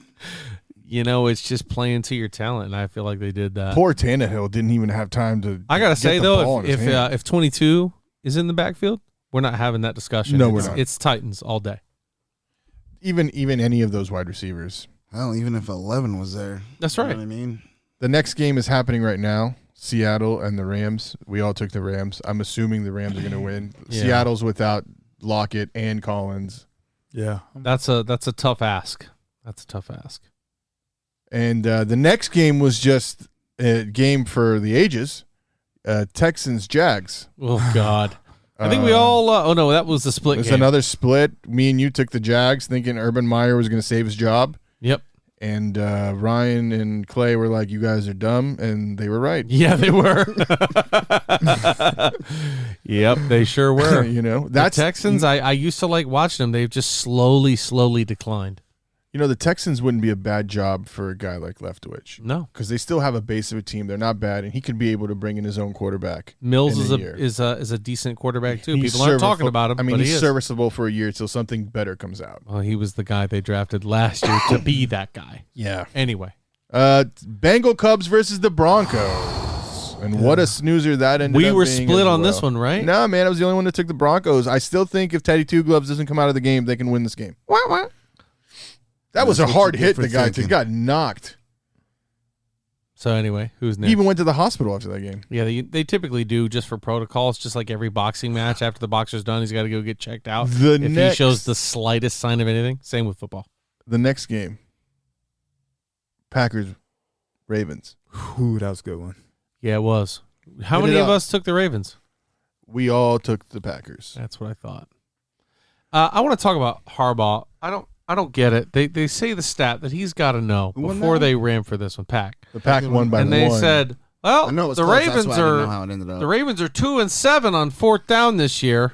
It's just playing to your talent, and I feel like they did that. Poor Tannehill didn't even have time to. I gotta say get the ball though, in his hand. if 22 is in the backfield, we're not having that discussion. No, we're not. It's Titans all day. even any of those wide receivers. hell, even if 11 was there. That's You right. know what I mean? The next game is happening right now. Seattle and the Rams. We all took the Rams. I'm assuming the Rams are going to win. Yeah. Seattle's without Lockett and Collins. Yeah. That's a tough ask. That's a tough ask. And the next game was just a game for the ages. Texans Jags. Oh God. I think we all. Oh no, that was the split There's game. another split. Me and you took the Jags, thinking Urban Meyer was going to save his job. Yep. And Ryan and Clay were like, "You guys are dumb," and they were right. Yeah, they were. Yep, they sure were. That's the Texans. I used to like watching them. They've just slowly declined. The Texans wouldn't be a bad job for a guy like Leftwich. No, because they still have a base of a team. They're not bad, and he could be able to bring in his own quarterback. Mills in is a a year. is a decent quarterback too. He's People aren't talking serviceable. about him. I mean, but he's he is. serviceable for a year till something better comes out. Well, he was the guy they drafted last year to be that guy. Yeah. Anyway, Bengal Cubs versus the Broncos, and what a snoozer that ended. we up were being split as on this well. one, right? No, man, I was the only one that took the Broncos. I still think if Teddy Two Gloves doesn't come out of the game, they can win this game. That was a That's what hard you get hit. for The guy thinking. got knocked. So anyway, who's next? He even went to the hospital after that game. Yeah, they typically do just for protocols, just like every boxing match. After the boxer's done, he's got to go get checked out. The if next- he shows the slightest sign of anything, same with football. The next game, Packers, Ravens. Ooh, that was a good one. Yeah, it was. How Get many it of up. us took the Ravens? we all took the Packers. That's what I thought. I want to talk about Harbaugh. I don't get it. They say the stat that he's got to know before they ran for this one. Pack. The Pack won by 1. And they said, well, I know it's the close, Ravens that's why I didn't know are how it ended up. the Ravens are 2-7 on 4th down this year.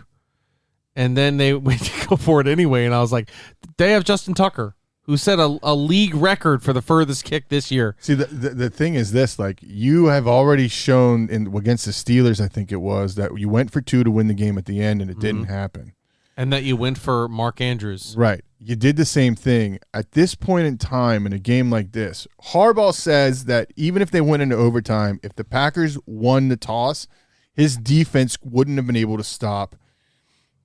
And then they went to go for it anyway. And I was like, they have Justin Tucker, who set a league record for the furthest kick this year. See, the thing is this, like, you have already shown against the Steelers, I think it was, that you went for 2 to win the game at the end, and it didn't happen. And that you went for Mark Andrews. Right. You did the same thing. At this point in time in a game like this, Harbaugh says that even if they went into overtime, if the Packers won the toss, his defense wouldn't have been able to stop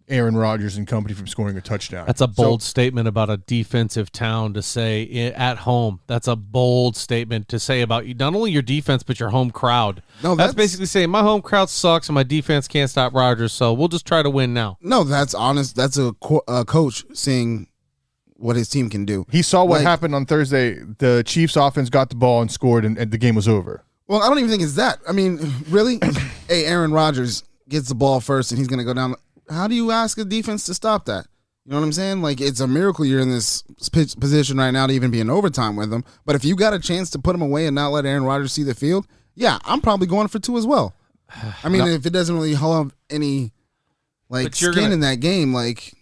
Aaron Rodgers and company from scoring a touchdown. That's a bold statement about a defensive town to say at home. That's a bold statement to say about not only your defense, but your home crowd. No, that's basically saying my home crowd sucks and my defense can't stop Rodgers, so we'll just try to win now. No, that's honest. That's a coach seeing what his team can do. He saw what happened on Thursday. The Chiefs offense got the ball and scored, and the game was over. Well, I don't even think it's that. I mean, really? Hey, Aaron Rodgers gets the ball first, and he's going to go down. How do you ask a defense to stop that? You know what I'm saying? Like, it's a miracle you're in this position right now to even be in overtime with them. But if you got a chance to put him away and not let Aaron Rodgers see the field, yeah, I'm probably going for 2 as well. I mean, if it doesn't really hold any skin in that game, like,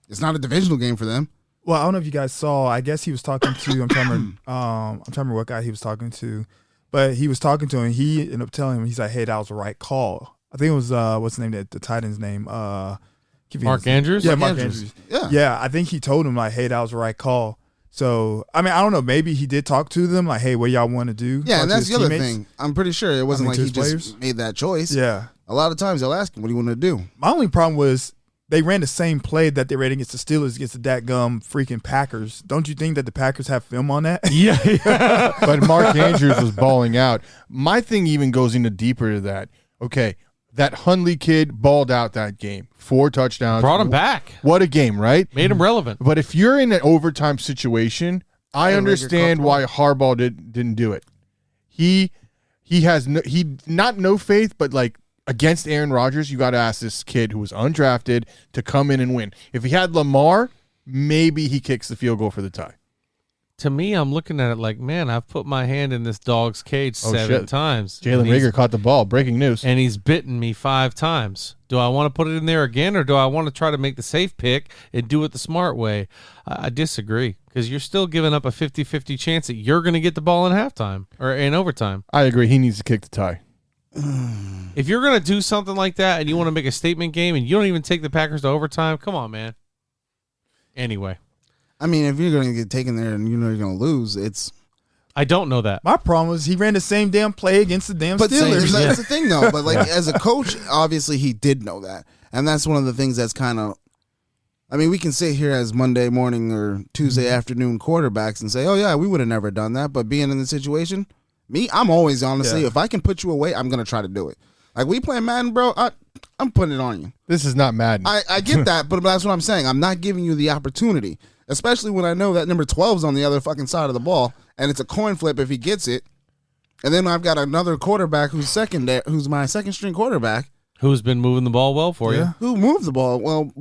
it's not a divisional game for them. Well, I don't know if you guys saw. I guess he was talking to. I'm trying to remember what guy he was talking to, but he was talking to him. He ended up telling him, he's like, "Hey, that was the right call." I think it was what's the name? The Titans' name. Mark Andrews. Yeah, Mark Andrews. Yeah. I think he told him like, "Hey, that was the right call." So, I mean, I don't know. Maybe he did talk to them like, "Hey, what y'all want to do?" Yeah, and that's the other thing. I'm pretty sure it wasn't like he just made that choice. Yeah. A lot of times they'll ask him, "What do you want to do?" My only problem was they ran the same play that they ran against the Steelers against the dadgum freaking Packers. Don't you think that the Packers have film on that? Yeah. But Mark Andrews was balling out. My thing even goes into deeper to that. Okay, that Hundley kid balled out that game. 4 touchdowns. Brought him back. What a game, right? Made him relevant. But if you're in an overtime situation, I understand why Harbaugh didn't do it. He has no faith, but like against Aaron Rodgers, you got to ask this kid who was undrafted to come in and win. If he had Lamar, maybe he kicks the field goal for the tie. To me, I'm looking at it like, man, I've put my hand in this dog's cage 7 times. Jalen Reagor caught the ball. Breaking news. And he's bitten me 5 times. Do I want to put it in there again, or do I want to try to make the safe pick and do it the smart way? I disagree, because you're still giving up a 50-50 chance that you're going to get the ball in halftime or in overtime. I agree. He needs to kick the tie. If you're going to do something like that and you want to make a statement game and you don't even take the Packers to overtime, come on, man. Anyway. I mean, if you're going to get taken there and you know you're going to lose, it's... I don't know that. My problem was he ran the same damn play against the damn Steelers. That's the thing, though. But, like, as a coach, obviously he did know that. And that's one of the things that's kind of... I mean, we can sit here as Monday morning or Tuesday afternoon quarterbacks and say, oh, yeah, we would have never done that. But being in the situation, I'm always, honestly, if I can put you away, I'm going to try to do it. Like, we playing Madden, bro, I'm putting it on you. This is not Madden. I get that, but that's what I'm saying. I'm not giving you the opportunity. Especially when I know that number 12's on the other fucking side of the ball, and it's a coin flip if he gets it. And then I've got another quarterback who's my second string quarterback. Who's been moving the ball well for you. Who moved the ball well,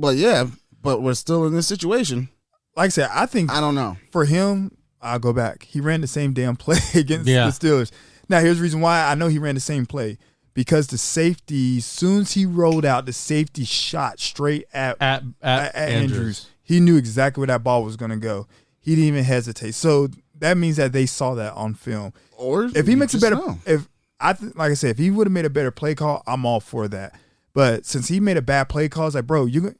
but we're still in this situation. Like I said, I don't know. For him, I'll go back. He ran the same damn play against the Steelers. Now, here's the reason why I know he ran the same play. Because the safety, as soon as he rolled out, the safety shot straight at Andrews. He knew exactly where that ball was going to go. He didn't even hesitate. So that means that they saw that on film. Or if he makes a better, like I said, if he would have made a better play call, I'm all for that. But since he made a bad play call, it's like, bro, you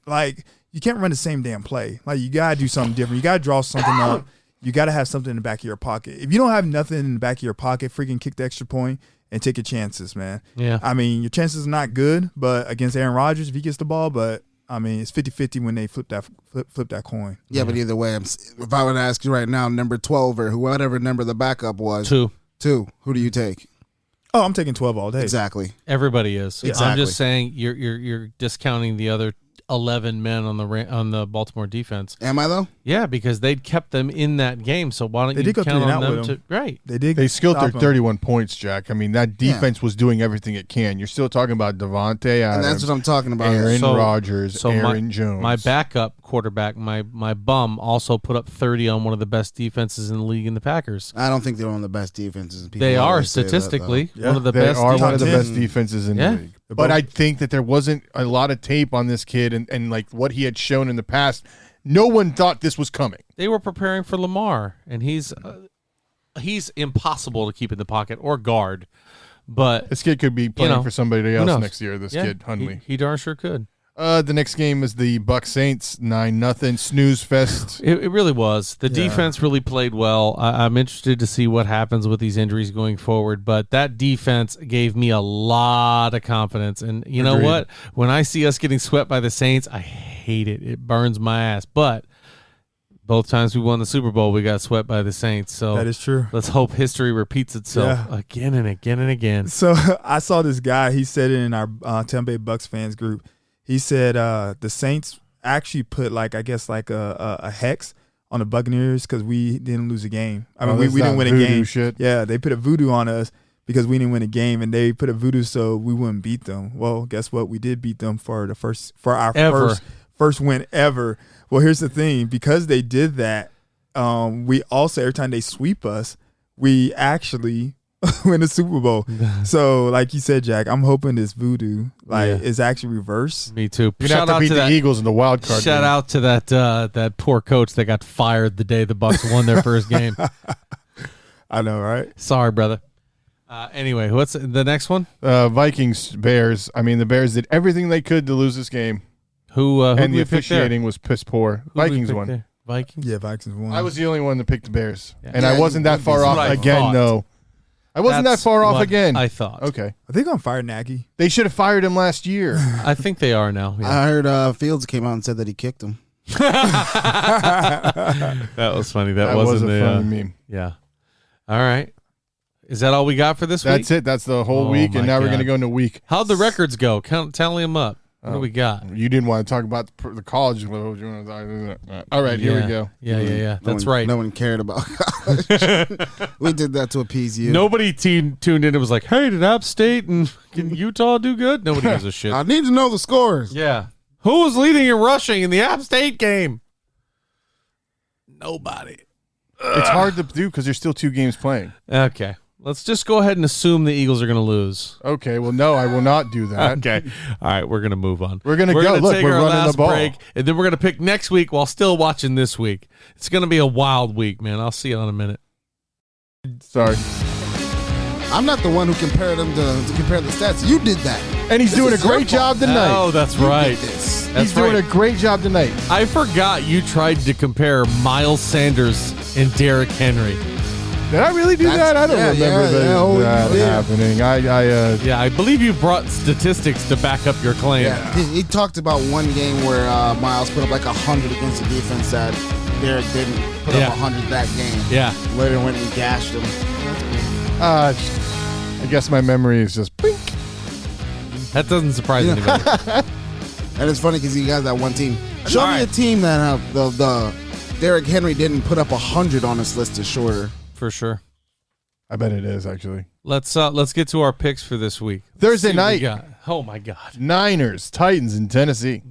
can't run the same damn play. Like, you gotta do something different. You gotta draw something up. You gotta have something in the back of your pocket. If you don't have nothing in the back of your pocket, freaking kick the extra point and take your chances, man. Yeah. I mean, your chances are not good, but against Aaron Rodgers, if he gets the ball, but I mean, it's 50-50 when they flip that coin. Yeah, but either way, if I would ask you right now, number 12 or whatever number the backup was. 2. Who do you take? Oh, I'm taking 12 all day. Exactly. Everybody is. Exactly. I'm just saying you're discounting the other 11 men on the Baltimore defense. Am I though? Yeah, because they'd kept them in that game. So why don't They you did go count 3 and on out them with to them. right? They skilled their stop 'em. 31 points, Jack. I mean, that defense was doing everything it can. You're still talking about Devontae Adams, And that's what I'm talking about. Aaron So- Rodgers, so Aaron Jones. My backup quarterback, my bum, also put up 30 on one of the best defenses in the league in the Packers. I don't think they're one of the best defenses. People They are always say that, though. statistically Yeah. one of the They best. are one of the Top best 10. defenses in Yeah. the league. They're But both- I think that there wasn't a lot of tape on this kid and like what he had shown in the past. No one thought this was coming. They were preparing for Lamar, and he's impossible to keep in the pocket or guard. But This kid could be playing for somebody else knows? next year. This yeah, kid, Hundley. he darn sure could. The next game is the Bucs Saints 9-0 snooze fest. It really was. The defense really played well. I'm interested to see what happens with these injuries going forward, but that defense gave me a lot of confidence. And you know Agreed. what? When I see us getting swept by the Saints, I hate it. It burns my ass. But both times we won the Super Bowl, we got swept by the Saints. So That is true. let's hope history repeats itself again and again and again. So I saw this guy. He said it in our Tampa Bay Bucks fans group. He said the Saints actually put a hex on the Buccaneers because we didn't lose a game. I mean, we didn't win a voodoo game. shit. Yeah, they put a voodoo on us because we didn't win a game, and they put a voodoo so we wouldn't beat them. Well, guess what? We did beat them for our Ever. first win ever. Well, here's the thing: because they did that, we also every time they sweep us, we actually win the Super Bowl. So, like you said, Jack, I'm hoping this voodoo is actually reversed. Me too. You're going to have to beat the Eagles in the wild card. Shout game. out to that poor coach that got fired the day the Bucks won their first game. I know, right? Sorry, brother. Anyway, what's the next one? Vikings, Bears. I mean, the Bears did everything they could to lose this game. Who and did the we pick there? officiating was piss poor. Who did we Vikings pick won. there? Vikings? Yeah, Vikings won. I was the only one that picked the Bears. Yeah. And Yeah, I wasn't you that would be. far That's off what I again, thought. though. I wasn't That's that far off what again. I thought. Okay. Are they going to fire Nagy? They should have fired him last year. I think they are now. Yeah. I heard Fields came out and said that he kicked him. That was funny. That was wasn't a the funny meme. Yeah. All right. Is that all we got for this week? That's it. That's the whole Oh, week, my and now we're God. going to go into week. How'd the records go? Tally them up. What do we got? You didn't want to talk about the college level. You want to- All right, here we go. Yeah. That's No one- right. No one cared about college. We did that to appease you. Nobody tuned in and was like, hey, did App State and can Utah do good? Nobody gives a shit. I need to know the scores. Yeah. Who was leading in rushing in the App State game? Nobody. It's hard to do because there's still 2 games playing. Okay. Let's just go ahead and assume the Eagles are going to lose. Okay, well, no, I will not do that. Okay. All right, we're going to move on. We're gonna go. gonna Look, take we're our running the last ball. break, and then we're going to pick next week while still watching this week. It's going to be a wild week, man. I'll see you in a minute. Sorry. I'm not the one who compared them to compare the stats. You did that. And he's This doing a is your great job fault. tonight. Oh, that's You right. did this. That's He's doing right. a great job tonight. I forgot you tried to compare Miles Sanders and Derrick Henry. Did I really do That's- that? I don't yeah, remember yeah, that you did. happening. Yeah, I believe you brought statistics to back up your claim. Yeah, he talked about one game where Miles put up like 100 against the defense that Derek didn't put Yeah. up 100 that game. Yeah. Later went and gashed him. I guess my memory is just blink. That doesn't surprise anybody. And it's funny because you guys that one team. Show All me right. a team that the Derrick Henry didn't put up 100 on his list is shorter. For sure. I bet it is, actually. Let's get to our picks for this week. Thursday See what we night. got. Oh my God. Niners, Titans in Tennessee.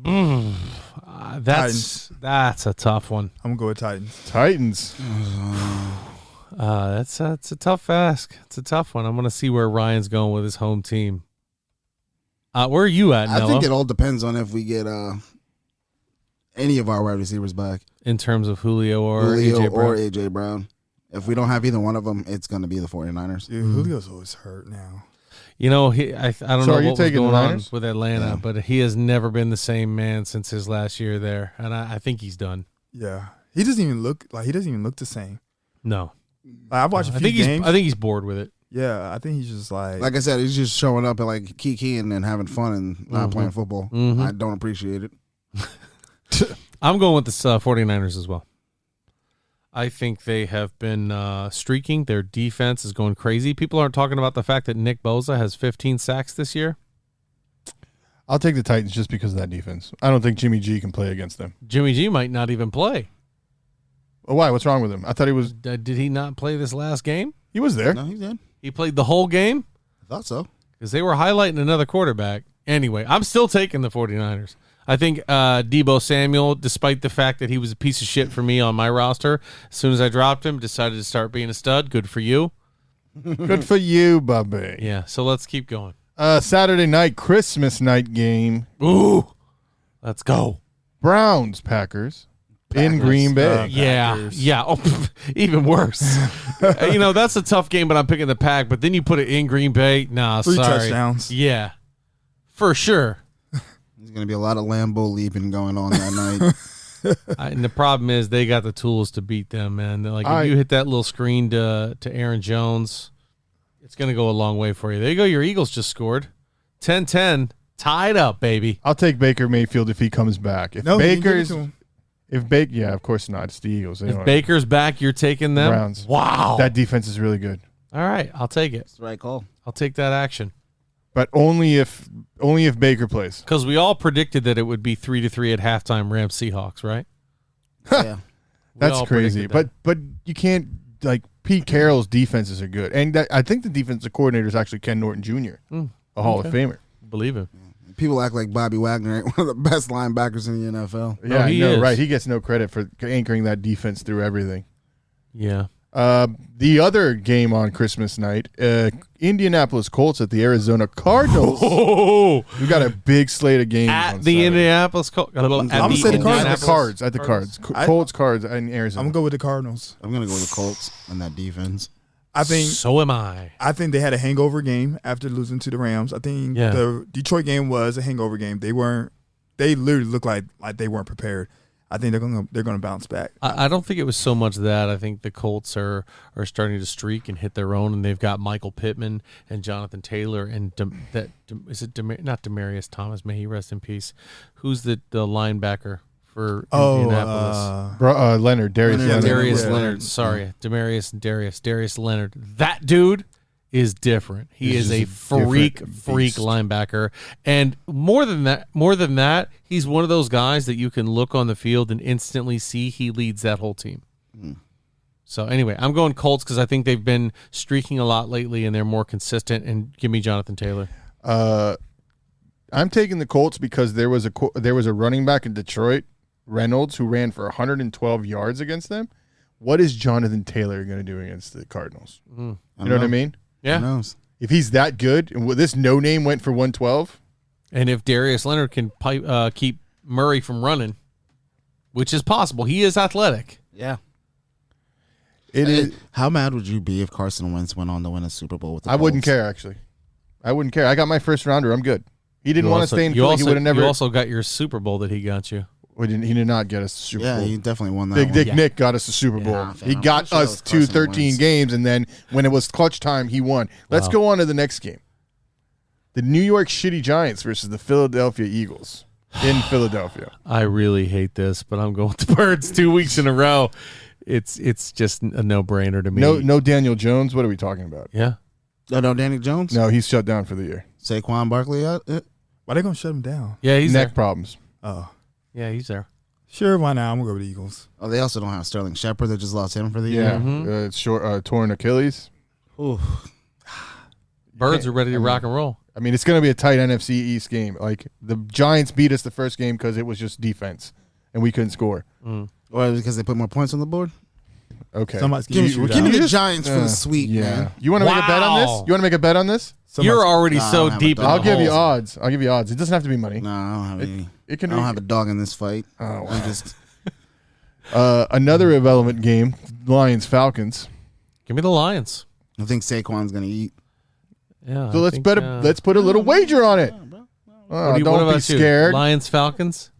That's a tough one. I'm going to go with Titans. Titans. That's a tough ask. It's a tough one. I'm going to see where Ryan's going with his home team. Where are you at, I Noah, think it all depends on if we get any of our wide receivers back, in terms of Julio or Julio AJ Brown? or AJ Brown. If we don't have either one of them, it's going to be the 49ers. Dude, Julio's always hurt now. You know, I don't So know are you what was taking the going on Niners? with Atlanta, Yeah. but he has never been the same man since his last year there, and I think he's done. Yeah. He doesn't even look the same. No, Like, I've watched a I few think games. I think he's bored with it. Yeah, I think he's just like Like I said, he's just showing up and like kikiing and having fun and not playing football. Mhm. I don't appreciate it. I'm going with the 49ers as well. I think they have been streaking. Their defense is going crazy. People aren't talking about the fact that Nick Bosa has 15 sacks this year. I'll take the Titans just because of that defense. I don't think Jimmy G can play against them. Jimmy G might not even play. Oh, why? What's wrong with him? I thought he was. Did he not play this last game? He was there. No, he did. He played the whole game? I thought so. Because they were highlighting another quarterback. Anyway, I'm still taking the 49ers. I think Deebo Samuel, despite the fact that he was a piece of shit for me on my roster, as soon as I dropped him, decided to start being a stud. Good for you. Good for you, Bubby. Yeah, so let's keep going. Saturday night, Christmas night game. Ooh, let's go. Browns, Packers. In Green Bay. Yeah. Oh, even worse. That's a tough game, but I'm picking the Pack. But then you put it in Green Bay. Nah, 3 sorry. touchdowns. Yeah, for sure. There's going to be a lot of Lambeau leaping going on that night. And the problem is they got the tools to beat them, man. Like if you hit that little screen to Aaron Jones, it's going to go a long way for you. There you go. Your Eagles just scored. 10-10. Tied up, baby. I'll take Baker Mayfield if he comes back. If of course not. It's the Eagles. If Baker's back, you're taking them? Browns. Wow. That defense is really good. All right, I'll take it. That's the right call. I'll take that action. But only if Baker plays. Because we all predicted that it would be 3-3 at halftime Rams Seahawks, right? Yeah. That's crazy. But you can't, like, Pete Carroll's defenses are good. And I think the defensive coordinator is actually Ken Norton Jr., a Hall of Famer. Believe him. People act like Bobby Wagner ain't one of the best linebackers in the NFL. Yeah, he is. right. He gets no credit for anchoring that defense through everything. Yeah. The other game on Christmas night, Indianapolis Colts at the Arizona Cardinals. Oh, We've got a big slate of games at on the Saturday. Indianapolis Colts. I'm gonna say the Cardinals. At the Cards. Colts, Cards, and Arizona. I'm going to go with the Cardinals. I'm going to go with the Colts and that defense. I think So am I. I think they had a hangover game after losing to the Rams. I think the Detroit game was a hangover game. They literally looked like they weren't prepared. I think they're gonna bounce back. I don't think it was so much that. I think the Colts are starting to streak and hit their own, and they've got Michael Pittman and Jonathan Taylor and not Demaryius Thomas? May he rest in peace. Who's the linebacker for Indianapolis? Leonard, Darius Leonard. Darius Leonard. Sorry, Demaryius and Darius Leonard. That dude is different. He is a freak linebacker. And more than that, he's one of those guys that you can look on the field and instantly see he leads that whole team. So anyway, I'm going Colts because I think they've been streaking a lot lately and they're more consistent. And give me Jonathan Taylor. I'm taking the Colts because there was a running back in Detroit, Reynolds, who ran for 112 yards against them. What is Jonathan Taylor going to do against the Cardinals? You know what I mean? Yeah. Who knows? If he's that good, and this no name went for 112. And if Darius Leonard can keep Murray from running, which is possible, he is athletic. Yeah. It is. How mad would you be if Carson Wentz went on to win a Super Bowl with the I wouldn't Colts? care, actually. I wouldn't care. I got my first rounder. I'm good. He didn't want to stay in Philly. He would have never. You also got your Super Bowl that he got you. He did not get us the Super Bowl. Yeah, he definitely won that Big one. Dick Nick got us the Super Bowl. Yeah, he got us to 13 games, and then when it was clutch time, he won. Let's go on to the next game. The New York Shitty Giants versus the Philadelphia Eagles in Philadelphia. I really hate this, but I'm going with the Birds 2 weeks in a row. It's just a no-brainer to me. No Daniel Jones. What are we talking about? Yeah. No, Danny Jones? No, he's shut down for the year. Saquon Barkley out? Why are they going to shut him down? Yeah, he's neck there. problems. Oh. Yeah, he's there. Sure, why not? I'm going to go with the Eagles. Oh, they also don't have Sterling Shepard. They just lost him for the year. Yeah, short torn Achilles. Ooh. Birds are ready to rock and roll. I mean, it's going to be a tight NFC East game. Like, the Giants beat us the first game because it was just defense, and we couldn't score. Or because they put more points on the board? Okay. Somebody's Give me the Giants for the sweet, yeah. man. You want to make a bet on this? Wow. You want to make a bet on this? You're already so have deep a in dog. the I'll give you holes. odds. It doesn't have to be money. No, I don't have any. It can I don't be- have a dog in this fight. Oh, wow. I'm just Another irrelevant game, Lions-Falcons. Give me the Lions. I think Saquon's gonna eat. Yeah. So let's put a little wager on it. what Don't be about you? scared. Lions, Falcons.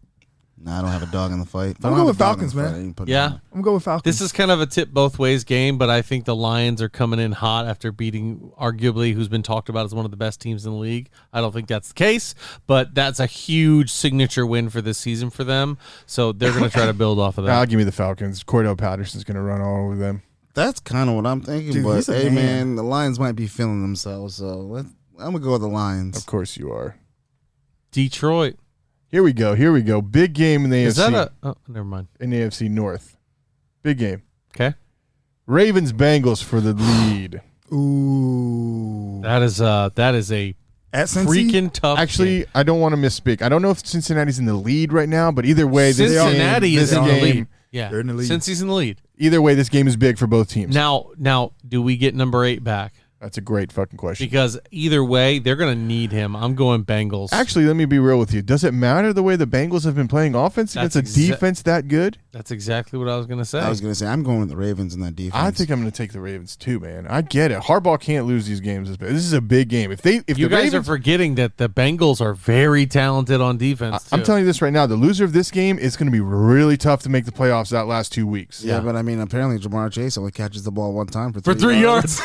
No, I don't have a dog in the fight. If I I'm don't going have with a dog in the Falcons, fight, man. I ain't putting it Yeah. on. I'm going to go with Falcons. This is kind of a tip both ways game, but I think the Lions are coming in hot after beating arguably who's been talked about as one of the best teams in the league. I don't think that's the case, but that's a huge signature win for this season for them. So they're going to try to build off of I'll that. give me the Falcons. Cordell Patterson's going to run all over them. That's kind of what I'm thinking. Dude, but he's a hey, man. man, the Lions might be feeling themselves. So I'm gonna go with the Lions. Of course you are. Detroit. Here we go. Big game in the Is AFC. that never mind. In the AFC North. Big game. Okay. Ravens Bengals for the lead. Ooh. That is a At Cincy? freaking tough Actually, game. I don't want to misspeak. I don't know if Cincinnati's in the lead right now, but either way, Cincinnati is in the game, lead. Yeah. They're in the lead. Since he's in the lead. Either way, this game is big for both teams. Now, do we get number 8 back? That's a great fucking question. Because either way, they're going to need him. I'm going Bengals. Actually, let me be real with you. Does it matter the way the Bengals have been playing offense That's against a defense that good? That's exactly what I was going to say. I was going to say, I'm going with the Ravens in that defense. I think I'm going to take the Ravens too, man. I get it. Harbaugh can't lose these games. This is a big game. If you the guys Ravens, are forgetting that the Bengals are very talented on defense. I'm too. telling you this right now. The loser of this game is going to be really tough to make the playoffs that last 2 weeks. Yeah, but I mean, apparently Jamar Chase only catches the ball one time for for 3 yards.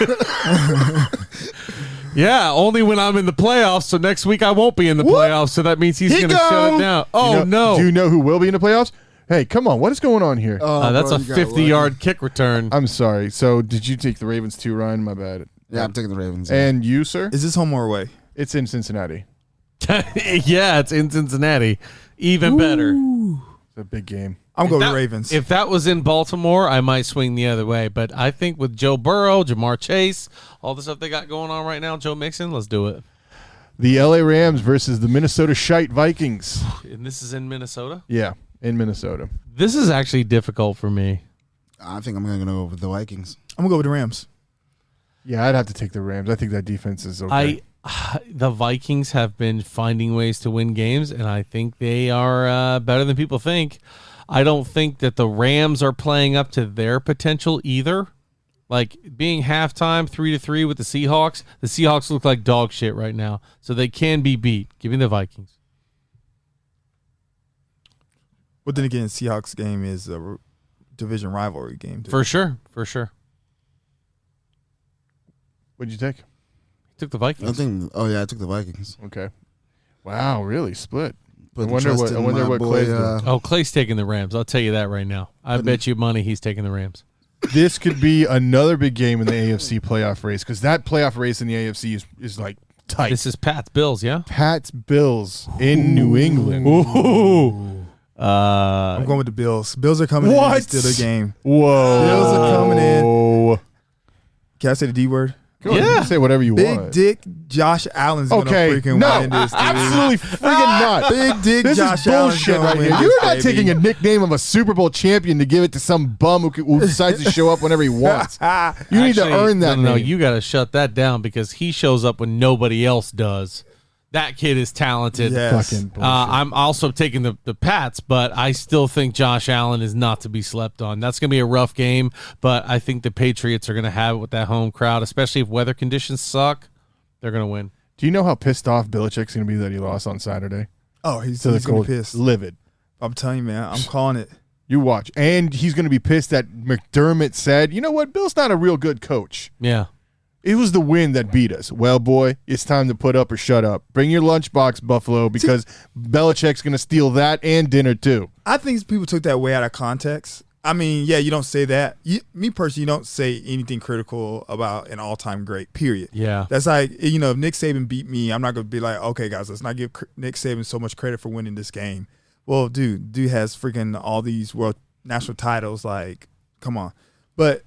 Yeah, only when I'm in the playoffs. So next week I won't be in the playoffs. So that means he's going to shut it down. Oh, no. Do you know who will be in the playoffs? Hey, come on. What is going on here? That's a 50-yard kick return. I'm sorry. So did you take the Ravens too, Ryan? My bad. Yeah, I'm taking the Ravens. And you, sir? Is this home or away? It's in Cincinnati. Yeah, it's in Cincinnati. Even better. It's a big game. I'm going That- with Ravens. If that was in Baltimore, I might swing the other way. But I think with Joe Burrow, Jamar Chase, all the stuff they got going on right now, Joe Mixon, let's do it. The LA Rams versus the Minnesota Shite Vikings. And this is in Minnesota? Yeah, in Minnesota. This is actually difficult for me. I think I'm going to go with the Vikings. I'm going to go with the Rams. Yeah, I'd have to take the Rams. I think that defense is okay. The Vikings have been finding ways to win games, and I think they are better than people think. I don't think that the Rams are playing up to their potential either. Like being halftime 3-3 with the Seahawks look like dog shit right now, so they can be beat. Give me the Vikings. But then again, Seahawks game is a division rivalry game. Too. For sure. What'd you take? Took the Vikings. I took the Vikings. Okay. Wow, really split. I Put the wonder trust in what my boy, Clay's doing. Oh, Clay's taking the Rams. I'll tell you that right now. I bet you money he's taking the Rams. This could be another big game in the AFC playoff race because that playoff race in the AFC is like tight. This is Pat's Bills, yeah? Pat's Bills in New England. Ooh. I'm going with the Bills. Bills are coming in to steal the game. Whoa. Bills are coming in. Can I say the D word? Go ahead, you can say whatever you Big want. Dick Josh Allen's going to freaking win this, dude. Absolutely freaking not. Big Dick This Josh is bullshit Allen's right gonna here. win You're this, not baby. taking a nickname of a Super Bowl champion to give it to some bum who decides to show up whenever he wants. You need to earn that No, name. you got to shut that down because he shows up when nobody else does. That kid is talented. Yes. Fucking bullshit. I'm also taking the Pats, but I still think Josh Allen is not to be slept on. That's going to be a rough game, but I think the Patriots are going to have it with that home crowd, especially if weather conditions suck. They're going to win. Do you know how pissed off Belichick's going to be that he lost on Saturday? Oh, he's To the going to be cold, pissed. livid. I'm telling you, man. I'm calling it. You watch. And he's going to be pissed that McDermott said, you know what, Bill's not a real good coach. Yeah. It was the win that beat us. Well, boy, it's time to put up or shut up. Bring your lunchbox, Buffalo, because Belichick's going to steal that and dinner, too. I think people took that way out of context. I mean, yeah, you don't say that. Me personally, you don't say anything critical about an all-time great, period. Yeah. That's like, you know, if Nick Saban beat me, I'm not going to be like, okay, guys, let's not give Nick Saban so much credit for winning this game. Well, dude has freaking all these world national titles. Like, come on. But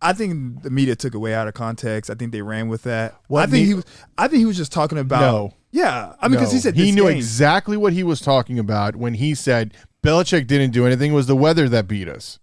I think the media took it way out of context. I think they ran with that. I think he was just talking about. No. Yeah, I mean, because he said he this knew game. exactly what he was talking about when he said Belichick didn't do anything. It was the weather that beat us.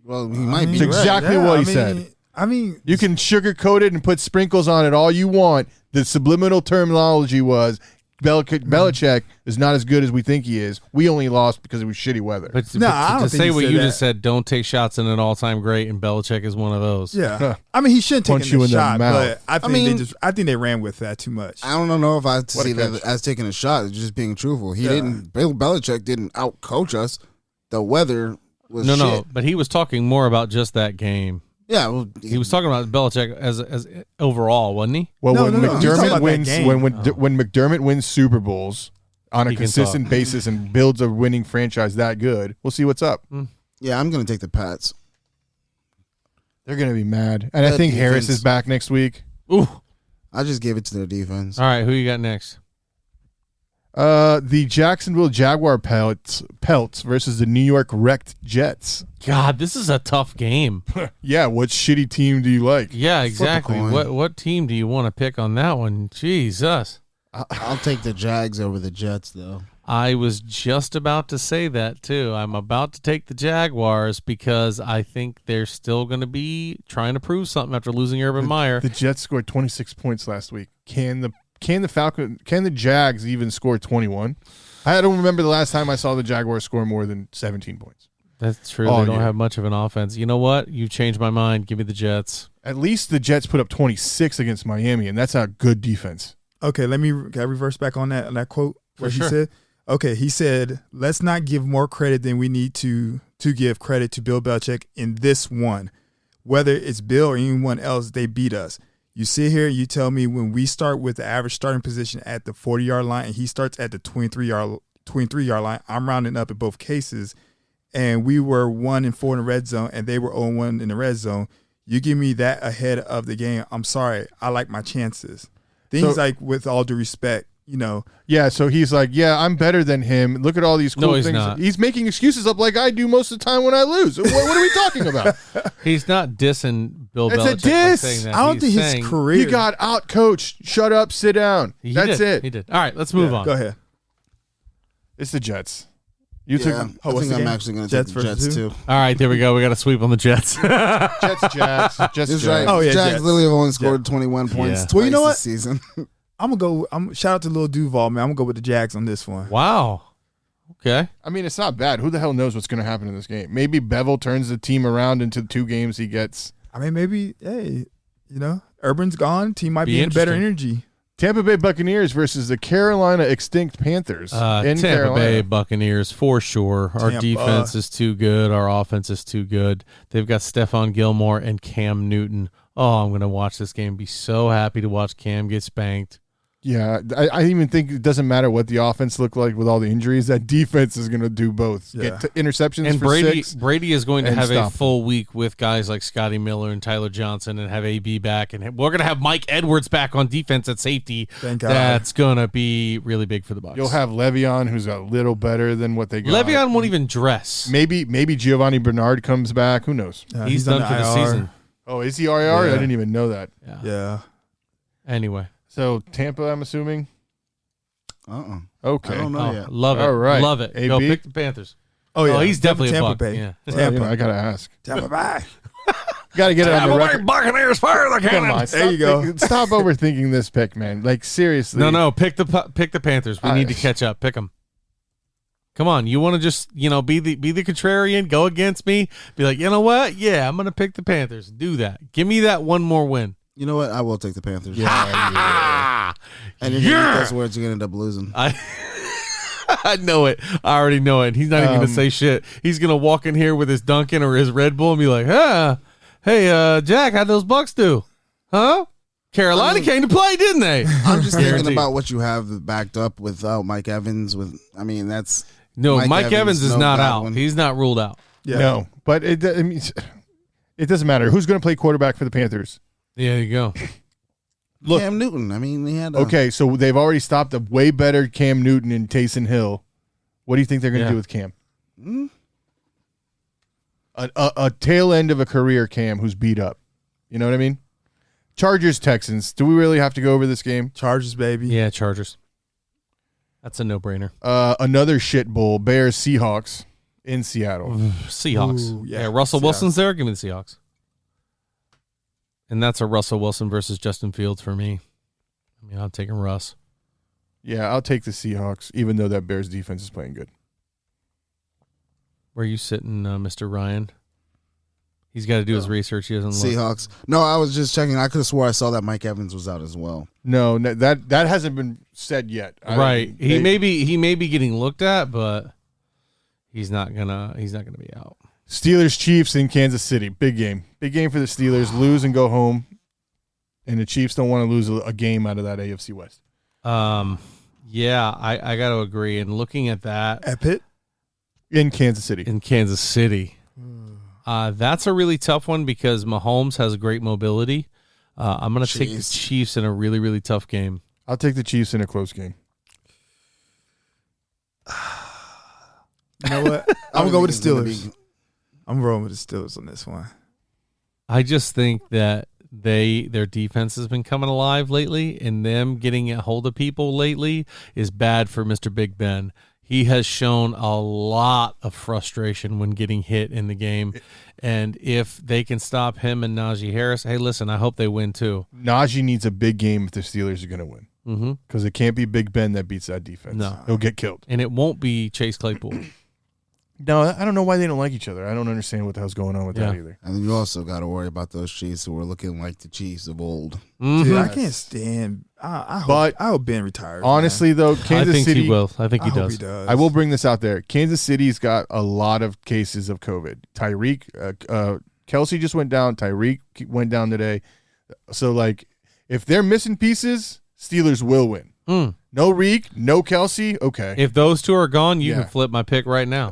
Well, he might be It's right. exactly what he said. I mean, You can sugarcoat it and put sprinkles on it all you want. The subliminal terminology was Belichick is not as good as we think he is. We only lost because it was shitty weather. But No, but I don't to think say he what said you that. just said, don't take shots in an all-time great, and Belichick is one of those. yeah. I mean, he shouldn't take Punch you the in the shot, mouth. but I think they ran with that too much. I don't know if I What a see that catch. as taking a shot. It's just being truthful. Yeah. Bill Belichick didn't out-coach us. The weather was No, shit. but he was talking more about just that game. Yeah, well, He was talking about Belichick as overall, wasn't he? Well, No, when no, he's talking McDermott about that wins, game. when McDermott wins Super Bowls on a He can consistent talk. basis and builds a winning franchise that good, we'll see what's up. yeah, I'm going to take the Pats. They're going to be mad, and I That think Harris defense. is back next week. Ooh. I just gave it to their defense. All right, who you got next? The Jacksonville Jaguar pelts versus the New York Wrecked Jets. God, this is a tough game. Yeah, what shitty team do you like? Yeah, exactly. coin. What team do you want to pick on that one? Jesus. I'll take the Jags over the Jets, though. I was just about to say that, too. I'm about to take the Jaguars because I think they're still going to be trying to prove something after losing Urban Meyer. The Jets scored 26 points last week. Can the Jags even score 21? I don't remember the last time I saw the Jaguars score more than 17 points. That's true. Oh, They don't yeah. have much of an offense. You know what? You changed my mind. Give me the Jets. At least the Jets put up 26 against Miami, and that's a good defense. Okay, can I reverse back on that quote? What sure. he said? Okay, he said, let's not give more credit than we need to give credit to Bill Belichick in this one. Whether it's Bill or anyone else, they beat us. You sit here and you tell me when we start with the average starting position at the 40-yard line and he starts at the 23-yard line, I'm rounding up in both cases, and we were 1-4 in the red zone and they were 0-1 in the red zone. You give me that ahead of the game, I'm sorry. I like my chances. Things like, with all due respect, Yeah, so he's like, yeah, I'm better than him. Look at all these cool No, he's things. not. He's making excuses up like I do most of the time when I lose. What are we talking about? He's not dissing Bill It's a Belichick by diss. saying that. I don't He's think his saying- career. He got out coached. Shut up, sit down. He That's did. it. He did. All right, let's move on. Go ahead. It's the Jets. You Yeah, took I what's think the I'm game? actually going to take Jets the versus Jets, who? too. All right, there we go. We got a sweep on the Jets. Jets, Jags. Jets, That's Jags. right. Oh, yeah, Jags Jets. literally have only scored 21 points Yeah. twice Well, you know this what? season. I'm gonna go. Shout out to Lil Duval, man. I'm gonna go with the Jags on this one. Wow. Okay. I mean, it's not bad. Who the hell knows what's going to happen in this game? Maybe Bevel turns the team around into 2 games he gets. I mean, maybe, hey, Urban's gone. Team might Be be in better interesting. energy. Tampa Bay Buccaneers versus the Carolina Extinct Panthers in Tampa Carolina. Bay Buccaneers for sure. Our Tampa. defense is too good. Our offense is too good. They've got Stephon Gilmore and Cam Newton. Oh, I'm going to watch this game. Be so happy to watch Cam get spanked. Yeah, I even think it doesn't matter what the offense looked like with all the injuries. That defense is going to do both. Yeah. Get interceptions And for Brady 6. Brady is going to and have a stop full week with guys like Scotty Miller and Tyler Johnson and have AB back. And we're going to have Mike Edwards back on defense at safety. Thank God. That's going to be really big for the Bucs. You'll have Le'Veon, who's a little better than what they got. Le'Veon won't even dress. Maybe Giovanni Bernard comes back. Who knows? He's on done for the IR. season. Oh, is he IR? I Yeah. didn't even know that. Yeah. Anyway. So Tampa, I'm assuming. Okay. I don't know Oh, yet. love it. All right. Love it. Go AB? pick the Panthers. Oh yeah. he's definitely Tampa a Buck. Bay. Yeah. Well, you know, I gotta ask. Tampa Bay. Got to get it on the record. Buccaneers fire the Come on, There you go. Stop overthinking this pick, man. Like seriously. No. Pick the Panthers. We need to catch up. Pick them. Come on. You want to just be the contrarian? Go against me. Be like, you know what? Yeah, I'm gonna pick the Panthers. Do that. Give me that one more win. You know what? I will take the Panthers. Ah, And if you eat those words, you're going to end up losing. I know it. I already know it. He's not even gonna say shit. He's gonna walk in here with his Dunkin' or his Red Bull and be like, hey, Jack, how'd those Bucks do? Huh? Carolina came to play, didn't they? I'm just thinking Guaranteed. about what you have backed up without Mike Evans. That's No, Mike Evans is no not Godwin. out. He's not ruled out. Yeah. No, but it doesn't matter. Who's going to play quarterback for the Panthers? There you go. Look. Cam Newton. I mean, he had Okay, so they've already stopped a way better Cam Newton and Taysom Hill. What do you think they're going to do with Cam? A tail end of a career Cam who's beat up. You know what I mean? Chargers, Texans. Do we really have to go over this game? Chargers, baby. Yeah, Chargers. That's a no-brainer. Another shit bowl. Bears, Seahawks in Seattle. Seahawks. Ooh, yeah, yeah. Russell Seahawks. Wilson's there. Give me the Seahawks. And that's a Russell Wilson versus Justin Fields for me. I mean, I'm taking Russ. Yeah, I'll take the Seahawks, even though that Bears defense is playing good. Where are you sitting, Mr. Ryan? He's got to do his research. He doesn't look. Seahawks. No, I was just checking. I could have swore I saw that Mike Evans was out as well. No, that hasn't been said yet. Right. He may be getting looked at, but he's not gonna be out. Steelers, Chiefs in Kansas City. Big game. Big game for the Steelers. Lose and go home. And the Chiefs don't want to lose a game out of that AFC West. Yeah, I got to agree. And looking at that At Pitt. In Kansas City. in Kansas City, that's a really tough one because Mahomes has great mobility. I'm going to take the Chiefs. Chiefs in a really, really tough game. I'll take the Chiefs in a close game. You know what? I'm gonna go with the Steelers. I'm rolling with the Steelers on this one. I just think that their defense has been coming alive lately, and them getting a hold of people lately is bad for Mr. Big Ben. He has shown a lot of frustration when getting hit in the game, and if they can stop him and Najee Harris, hey, listen, I hope they win too. Najee needs a big game if the Steelers are going to win, because it can't be Big Ben that beats that defense. No, he'll get killed, and it won't be Chase Claypool. No, I don't know why they don't like each other. I don't understand what the hell's going on with that either. And you also got to worry about those Chiefs who are looking like the Chiefs of old. Dude, I can't stand. I hope Ben retires. Honestly, though, Kansas City. He will. I think he does. I will bring this out there. Kansas City's got a lot of cases of COVID. Tyreek, Kelsey just went down. Tyreek went down today. So, like, if they're missing pieces, Steelers will win. No Reek, no Kelsey. Okay. If those two are gone, you can flip my pick right now.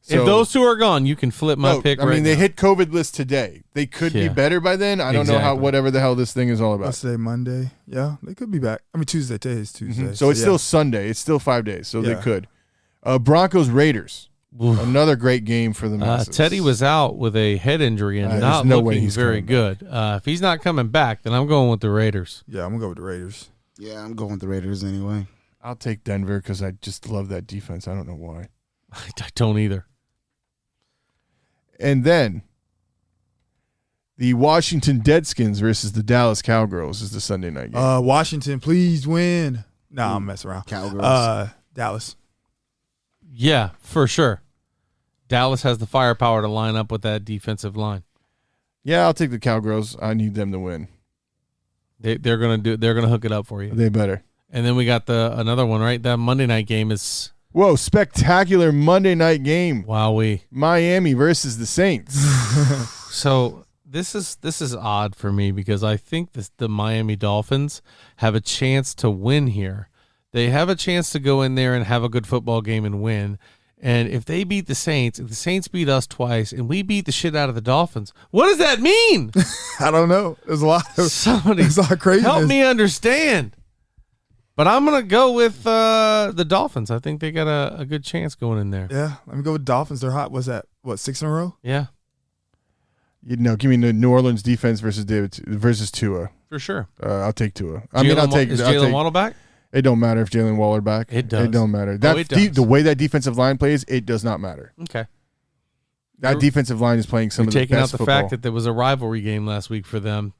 If those two are gone, you can flip my pick right now. I mean, they hit COVID list today. They could be better by then. I don't know how, whatever the hell this thing is all about. Let's say Monday. Yeah, they could be back. I mean, Tuesday. Today is Tuesday. So it's still Sunday. It's still 5 days. So they could. Broncos Raiders. Another great game for the masses. Teddy was out with a head injury and not looking very good. If he's not coming back, then I'm going with the Raiders. Yeah, I'm going to go with the Raiders. Yeah, I'm going with the Raiders anyway. I'll take Denver because I just love that defense. I don't know why. I don't either. And then the Washington Deadskins versus the Dallas Cowgirls is the Sunday night game. Washington, please win. Nah, I'm messing around. Cowgirls. Dallas. Yeah, for sure. Dallas has the firepower to line up with that defensive line. Yeah, I'll take the Cowgirls. I need them to win. They're gonna hook it up for you. They better. And then we got another one, right? That Monday night game is spectacular Monday night game. Wowee. Miami versus the Saints. So this is odd for me because I think the Miami Dolphins have a chance to win here. They have a chance to go in there and have a good football game and win. And if they beat the Saints, if the Saints beat us twice, and we beat the shit out of the Dolphins, what does that mean? I don't know. There's a lot of craziness. Help me understand. But I'm going to go with the Dolphins. I think they got a good chance going in there. Yeah, let me go with Dolphins. They're hot. What's that? 6 in a row? Yeah. Give me the New Orleans defense versus Tua. For sure. I'll take Tua. Is Jalen Waddle back? It don't matter if Jalen Waller back. It does. It don't matter. The way that defensive line plays, it does not matter. Okay. That defensive line is playing some of the best taking out the football. fact that there was a rivalry game last week for them.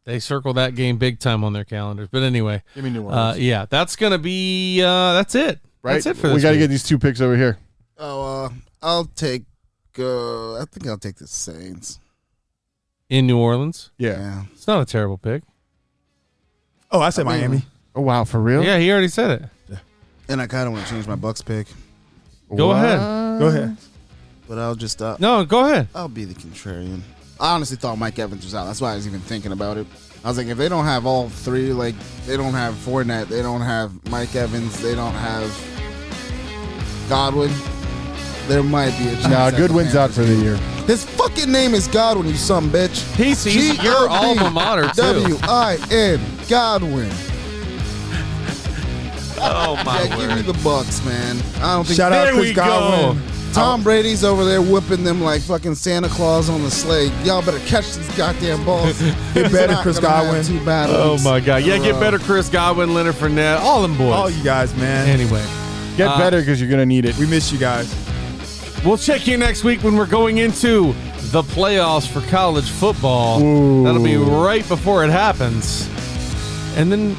They circle that game big time on their calendars. But anyway. Give me New Orleans. Yeah, that's going to be that's it. Right? That's it for this We got to get these two picks over here. I'll take I think I'll take the Saints. In New Orleans? Yeah. It's not a terrible pick. Oh, I said Miami. Oh, wow. For real? Yeah, he already said it. Yeah. And I kind of want to change my Bucks pick. Go ahead. Go ahead. But I'll just No, go ahead. I'll be the contrarian. I honestly thought Mike Evans was out. That's why I was even thinking about it. I was like, if they don't have all three, like they don't have Fournette, they don't have Mike Evans, they don't have Godwin, there might be a chance. Nah, Goodwin's out for the year. His fucking name is Godwin, you son of a bitch. He's your alma mater, too. W-I-N, Godwin. Oh, my yeah, word. give me the Bucks, man. I don't think. Shout out Chris Godwin. Tom Brady's over there whipping them like fucking Santa Claus on the sleigh. Y'all better catch these goddamn balls. Get better, Chris Godwin. Oh, my God. Yeah, get better, Chris Godwin, Leonard Fournette, all them boys. All you guys, man. Anyway. Get better because you're going to need it. We miss you guys. We'll check you next week when we're going into the playoffs for college football. Ooh. That'll be right before it happens. And then,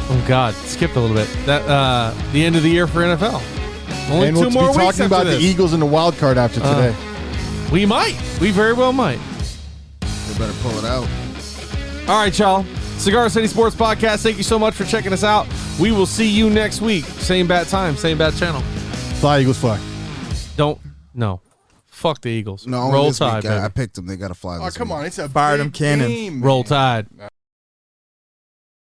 oh God, skipped a little bit. That the end of the year for NFL. Only and 2 we'll more be weeks talking after about this. the Eagles and the wild card after today. We might. We very well might. They better pull it out. All right, y'all. Cigar City Sports Podcast. Thank you so much for checking us out. We will see you next week. Same bat time, same bat channel. Fly, Eagles, fly. No. Fuck the Eagles. No, Roll this Tide, week, baby. I picked them. They got to fly. Oh, this come week. on. It's a Fire big them cannons. game, Roll man. Tide.